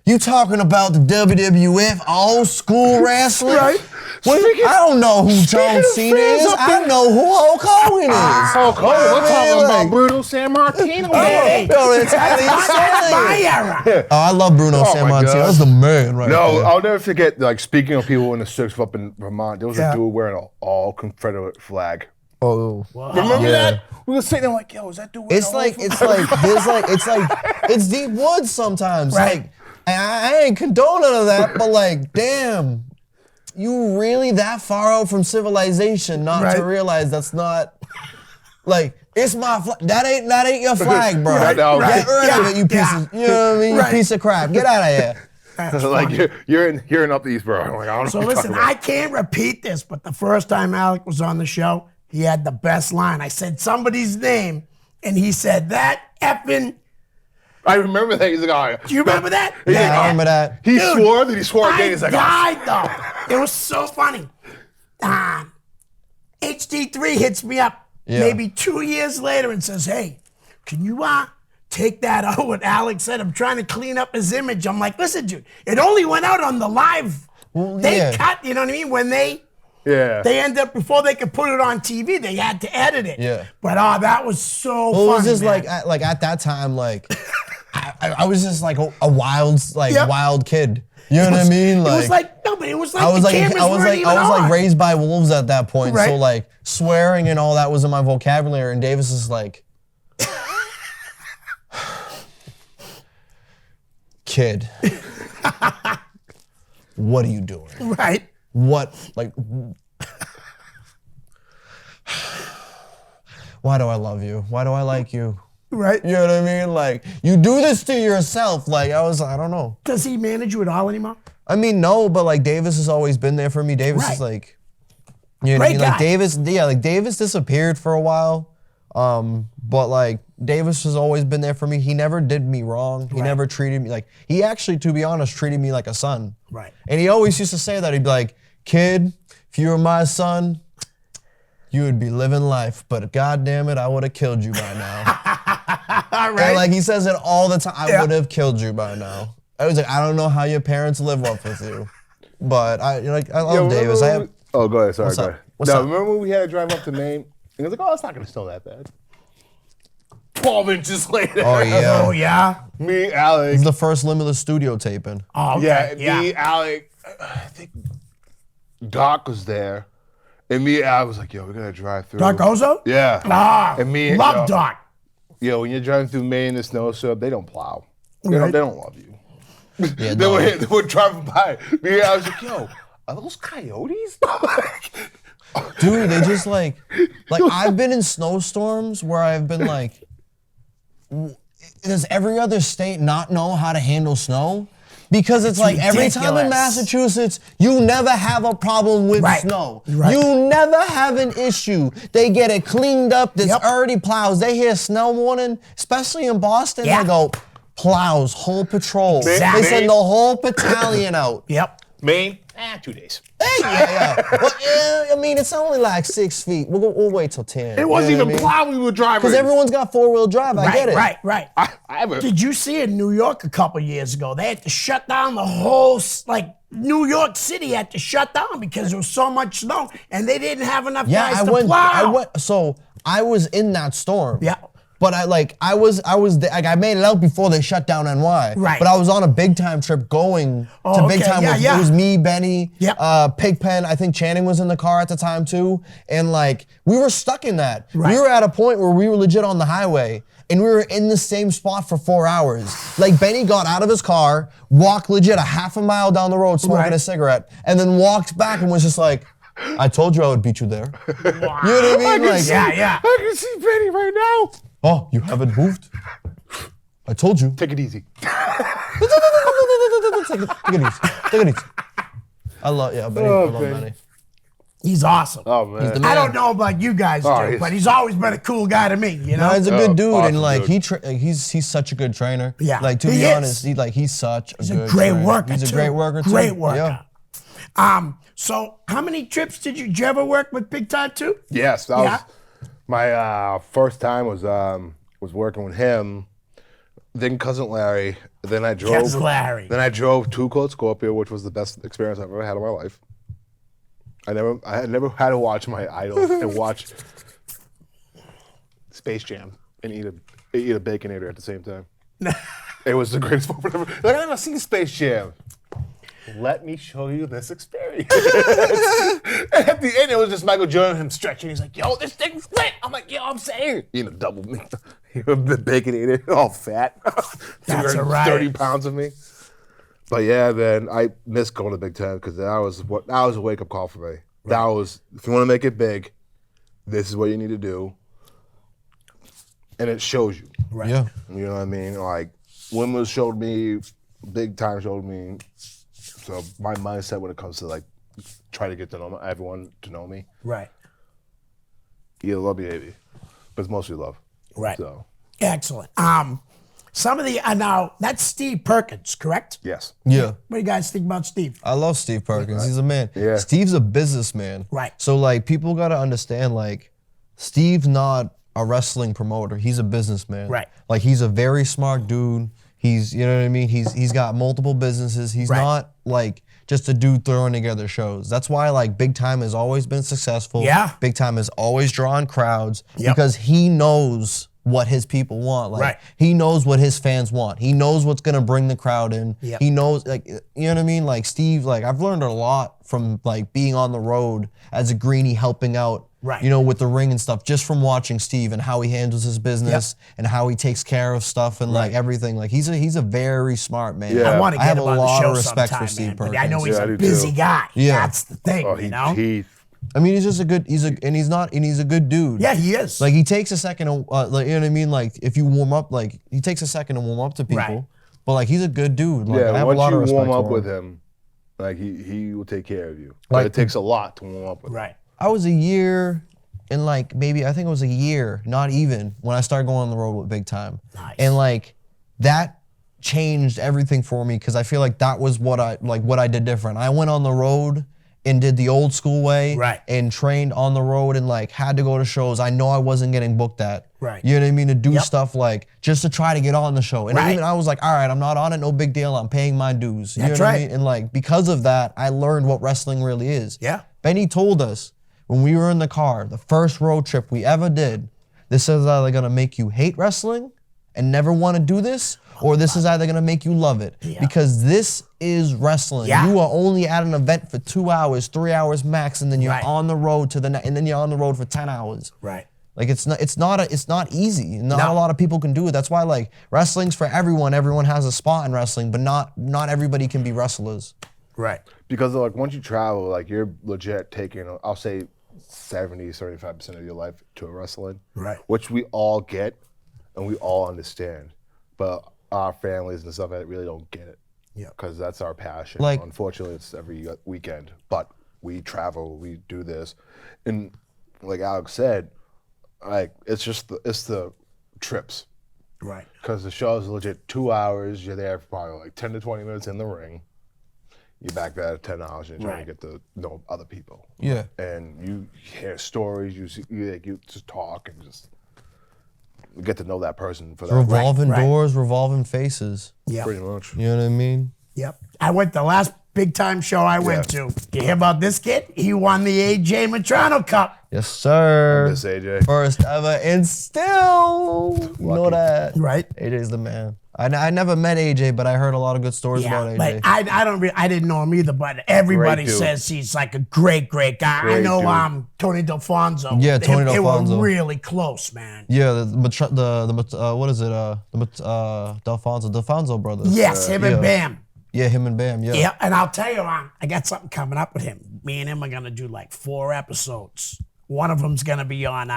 You talking about the WWF old school wrestling? Right. Well, I don't know who John of Cena fans is. up I there. know who Hulk Hogan is. Oh, cool. We're talking like- about Bruno Sammartino. Hey. Yo, it's Italian That's my stallion. era. Oh, I love Bruno Oh, my Sammartino. God. That's the man right No, there. I'll never forget. Like speaking of people in the circus up in Vermont, there was Yeah. a dude wearing an all Confederate flag. Oh. Remember Yeah. that? We were sitting there like, yo, is that dude wearing It's an like all- it's like there's like it's deep woods sometimes. Right. Like I ain't condone none of that, but like, damn, you really that far out from civilization not Right. to realize that's not like it's my flag. That ain't your flag, bro. Right, no, Get rid of yeah, it, you piece yeah. of you know what I mean, Right. you piece of crap. Get out of here. That's like funny. you're in up the East, bro. I'm like, I don't know. So what you're listen, talking about. I can't repeat this, but the first time Alec was on the show, he had the best line. I said somebody's name, and he said that effing. I remember that. He's like, oh, Do you remember that? Yeah, I remember that. He Dude, swore that he swore I again. He's like, oh, died though. It was so funny. HD3 hits me up Yeah. maybe 2 years later and says, "Hey, can you take that out?" What Alex said, I'm trying to clean up his image. I'm like, listen, dude, it only went out on the live. Well, They yeah. cut, you know what I mean? When they yeah. ended up before they could put it on TV, they had to edit it. Yeah. But that was so Well, funny. it was just man. like at that time, like I was just like a wild, like Yep. wild kid. You know what I mean? it was like no, but it was like I was the like cameras weren't even I was on. like raised by wolves at that point. So Right. like swearing and all that was in my vocabulary. And Davis is like, kid, what are you doing? Right. What like? Why do I love you? Why do I like you? Right. You know what I mean? Like, you do this to yourself. Like, I don't know. Does he manage you at all anymore? I mean, no, but like Davis has always been there for me. Davis Right. is like, you know what I Great mean? guy. Like Davis disappeared for a while. But like Davis has always been there for me. He never did me wrong. He Right. never treated me like, he actually, to be honest, treated me like a son. Right. And he always used to say that. He'd be like, kid, if you were my son, you would be living life, but God damn it, I would have killed you by now. All right. And like he says it all the time, I Yeah. would have killed you by now. I was like, I don't know how your parents live up with you, but I love Yo, Davis. remember I when have. we- Oh, go ahead. Sorry, What's go up? ahead. What's no, up? remember when we had to drive up to Maine? And he was like, oh, it's not going to snow that bad. 12 inches later. Oh yeah, Oh yeah. Me, Alec. it's the first Limitless studio taping. Oh Yeah, okay. Yeah. me, Alec. I think Doc was there. And me, I was like, yo, we got to drive through. Doc Ozo? Yeah. Ah, And me, love yo, Doc. Yo, when you're driving through Maine in the snow, so they don't plow. They Right. don't love you. Yeah, They were driving by. Me, I was like, yo, are those coyotes? dude, they just like I've been in snowstorms where I've been like, does every other state not know how to handle snow? Because it's like every time in ridiculous. Massachusetts, you never have a problem with Right. snow. Right. You never have an issue. They get it cleaned up. There's Yep. already plows. They hear snow warning, especially in Boston. Yeah. They go plows, whole patrol. Exactly. They send the whole battalion out. Yep. Maine? 2 days. Yeah. Well, I mean, it's only like 6 feet. We'll wait till 10. It wasn't even plowing, we were driving. Because everyone's got 4-wheel drive. I get it. Right. I haven't. Did you see in New York a couple years ago? They had to shut down the whole, New York City had to shut down because there was so much snow and they didn't have enough Yeah, guys to plow. So I was in that storm. Yeah. But I made it out before they shut down NY. Right. But I was on a big time trip going to big okay. time. Yeah. It was me, Benny, Yep. Pigpen. I think Channing was in the car at the time too. And like we were stuck in that. Right. We were at a point where we were legit on the highway. And we were in the same spot for 4 hours. Like Benny got out of his car, walked legit a half a mile down the road smoking Right. a cigarette, and then walked back and was just like, I told you I would beat you there. You know what I mean? Like, Yeah. I can see Benny right now. oh, you haven't moved? I told you. Take it easy. Take it easy. Take it easy. I love Benny. I love Benny. Benny. He's awesome. Oh man. He's the I man. don't know him like you guys do, but he's always been a cool guy to me. You know, No, he's a good dude, awesome and like dude. he's such a good trainer. Yeah, like to he be is. honest, he's such he's a a good great trainer. worker. He's a too. great worker too. Great worker. Yeah. So how many trips did you ever work with Big Time too? Yes, that was my first time was working with him. Then cousin Larry. Then I drove. Cousin Larry. Then I drove two Colt Scorpio, which was the best experience I've ever had in my life. I had never had to watch my idol and watch Space Jam and eat a Baconator at the same time. It was the greatest moment ever. Like, I've never seen Space Jam. Let me show you this experience. And at the end, it was just Michael Jordan, him stretching. He's like, yo, this thing's lit. I'm like, yo, I'm saying. Double me. The Baconator, all fat. That's a riot. 30 pounds of me. But yeah, then I missed going to Big Ten because that was a wake-up call for me. Right. That was, if you want to make it big, this is what you need to do. And it shows you. Right. Yeah. You know what I mean? Like, Wimmer showed me, Big Time showed me. So my mindset when it comes to like try to get to know everyone to know me. Right. Either love me, hate me, but it's mostly love. Right. So Excellent. Some of the now that's Steve Perkins, correct? yes. Yeah. What do you guys think about Steve? I love Steve Perkins. He's a man. Yeah. Steve's a businessman. Right. So like people gotta understand like Steve's not a wrestling promoter. He's a businessman. Right. Like he's a very smart dude. He's, you know what I mean? He's got multiple businesses. He's Right. not like just a dude throwing together shows. That's why like Big Time has always been successful. Yeah. Big Time has always drawn crowds Yep. because he knows what his people want. Like Right. he knows what his fans want. He knows what's gonna bring the crowd in. Yep. He knows, like, you know what I mean? Like Steve, like I've learned a lot from like being on the road as a greenie, helping out, Right. you know, with the ring and stuff, just from watching Steve and how he handles his business and how he takes care of stuff and like everything. Like he's a very smart man. Yeah. I want to I get have him a on the lot show of respect sometime, for Steve man, but Perkins. I know he's Yeah, I a do busy too. guy. Yeah. That's the thing, Oh, you know? I mean, he's just a good, he's a good dude. Yeah, he is. Like he takes a second to, like, you know what I mean? Like if you warm up, like he takes a second to warm up to people. Right. But like he's a good dude. Like, I Yeah, have once a lot you of respect warm up for with him. him, like he will take care of you. But Like- it takes a lot to warm up with him. right. I was a year and like maybe I think it was a year, not even, when I started going on the road with Big Time. Nice. And like that changed everything for me because I feel like that was what I did different. I went on the road and did the old school way Right. and trained on the road and like had to go to shows I know I wasn't getting booked at. Right. You know what I mean? To do Yep. stuff like just to try to get on the show. And Right. even I was like, all right, I'm not on it, no big deal. I'm paying my dues. You That's know what I right. mean? And like because of that, I learned what wrestling really is. Yeah. Benny told us when we were in the car, the first road trip we ever did, this is either gonna make you hate wrestling and never want to do this, or this is either gonna make you love it. Yeah. Because this is wrestling. Yeah. You are only at an event for 2 hours, 3 hours max, and then you're Right. on the road to and then you're on the road for 10 hours. Right. Like it's not easy. Not a lot of people can do it. That's why like wrestling's for everyone. Everyone has a spot in wrestling, but not everybody can be wrestlers. Right. Because like once you travel, like you're legit taking, I'll say 70-75% of your life to wrestling. Right. Which we all get and we all understand. But our families and stuff that really don't get it. Yeah. Because that's our passion. Like- Unfortunately, it's every weekend. But we travel, we do this. And like Alex said, like it's the trips. Right. Because the show is legit 2 hours. You're there for probably like 10 to 20 minutes in the ring. You're back there 10 hours and you're trying Right. to get to know other people. Yeah. And you hear stories, you just talk and just get to know that person for that Revolving right. doors, revolving faces. Yeah. pretty much. You know what I mean? Yep. I went the last big time show I went to. You hear about this kid? He won the AJ Matrano Cup. Yes, sir. Miss AJ. First ever, and still you know Lucky. that. Right. AJ's the man. I never met AJ, but I heard a lot of good stories about Yeah, AJ. but I didn't know him either, but everybody Great dude. says he's like a great guy. I Great know dude. Tony Delfonso. Yeah, Tony They Delfonso. were really close, man. Yeah, what is it? Delfonso brothers. Yes, him and yeah. Bam. Yeah, him and Bam. Yeah. Yeah, and I'll tell you, I got something coming up with him. Me and him are gonna do like 4 episodes. One of them's gonna be on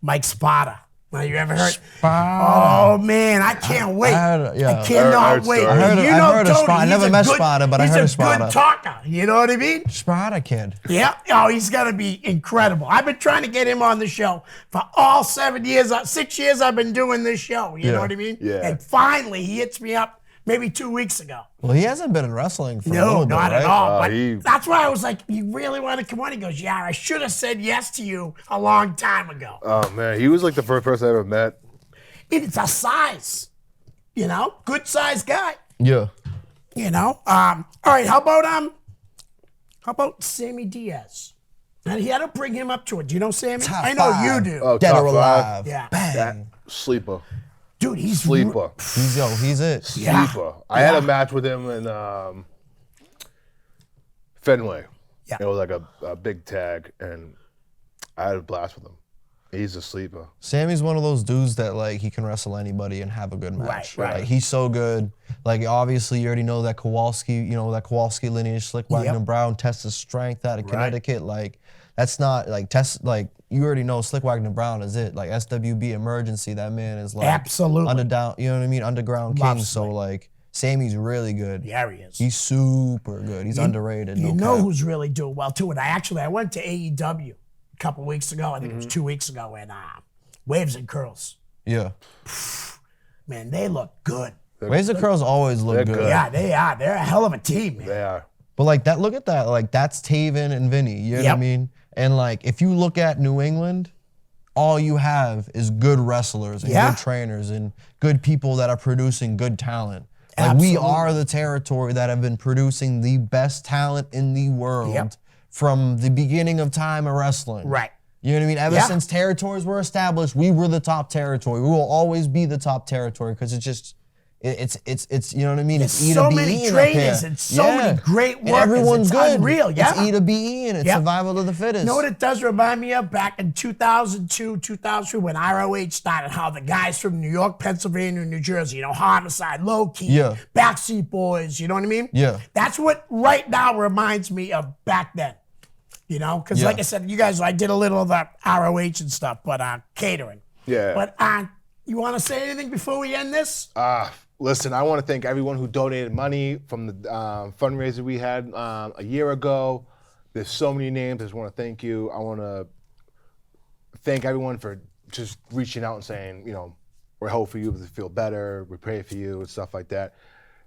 Mike Spada. Well, you ever heard? Spada. Oh man, I can't wait. yeah. I cannot wait. I heard You I've know heard of Tony, Spada. I he's never a met good- Spada, but I heard of He's a good Spada. talker. You know what I mean? Spada kid. Yeah. Oh, he's gonna be incredible. I've been trying to get him on the show for all 7 years, 6 years I've been doing this show. You know Yeah. what I mean? Yeah. And finally, he hits me up maybe 2 weeks ago. Well, he hasn't been in wrestling for a No, little bit, not right? at all. But he- that's why I was like, you really want to come on? He goes, yeah, I should have said yes to you a long time ago. Oh man, he was like the first person I ever met. It's a size, you know, good size guy. Yeah. You know. All right. How about Sammy Diaz? And he had to bring him up to it. Do you know Sammy? Top I know five. you do. Oh, Dead top or five. alive. Yeah. Bang. That sleeper. Dude, he's Sleeper. He's it. Yeah. Sleeper. I had a match with him in Fenway. Yeah. It was like a big tag, and I had a blast with him. He's a sleeper. Sammy's one of those dudes that like he can wrestle anybody and have a good match. Right. Like he's so good. Like obviously you already know that Kowalski, that Kowalski lineage, Slick Wagner Yep. Brown, test his strength out of Connecticut. Like that's not like test like you already know Slick Wagner Brown is it. Like SWB emergency, that man is like Absolutely. underground king. Love So Slick. like Sammy's really good. Yeah, he is. He's super good. He's underrated. You no know cap. who's really doing well too? And I went to AEW a couple weeks ago. I think it was 2 weeks ago, and Waves and Curls. Yeah. Man, they look good. Waves and Curls always look They're good. good. Yeah, they are. They're a hell of a team, man. They are. But like that, look at that. Like that's Taven and Vinny. You know what I Yep. mean? And like if you look at New England, all you have is good wrestlers and Yeah. good trainers and good people that are producing good talent. Like we Absolutely. are the territory that have been producing the best talent in the world Yep. from the beginning of time of wrestling. Right. You know what I mean? Ever Yeah. since territories were established, we were the top territory. We will always be the top territory because it's just, it's you know what I mean? It's E to so B many in trainers up here. and so many great And workers. everyone's It's good. unreal, yeah. It's E to B and it's Yep. survival of the fittest. You know what it does remind me of? Back in 2002, 2003, when ROH started, how the guys from New York, Pennsylvania, New Jersey, Homicide, Low Key, Yeah. Backseat Boys, you know what I mean? Yeah. That's what right now reminds me of back then. Because Yeah. like I said, you guys, I did a little of the ROH and stuff, but catering. Yeah. But you want to say anything before we end this? Listen, I want to thank everyone who donated money from the fundraiser we had a year ago. There's so many names. I just want to thank you. I want to thank everyone for just reaching out and saying, we're hoping you to feel better. We pray for you and stuff like that.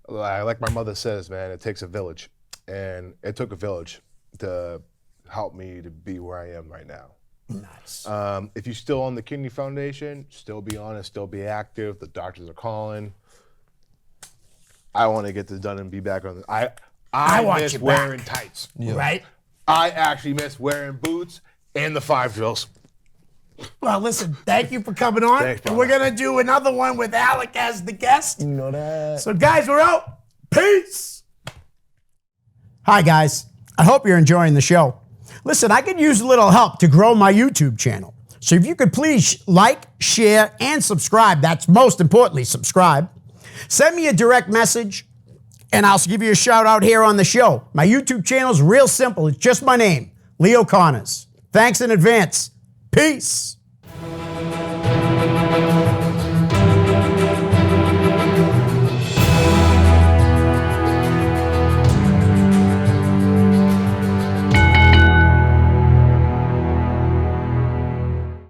Like my mother says, man, it takes a village. And it took a village to help me to be where I am right now. Nice. If you're still on the Kidney Foundation, still be on it, still be active. The doctors are calling. I want to get this done and be back on. I want miss you wearing back. tights. Right? I actually miss wearing boots and the 5 drills. Well, listen, thank you for coming on. Thanks, and we're brother. going to do another one with Alec as the guest. You know that. So, guys, we're out. Peace. Hi, guys. I hope you're enjoying the show. Listen, I could use a little help to grow my YouTube channel. So if you could please like, share, and subscribe. That's most importantly, subscribe. Send me a direct message, and I'll give you a shout out here on the show. My YouTube channel is real simple. It's just my name, Leo Connors. Thanks in advance. Peace.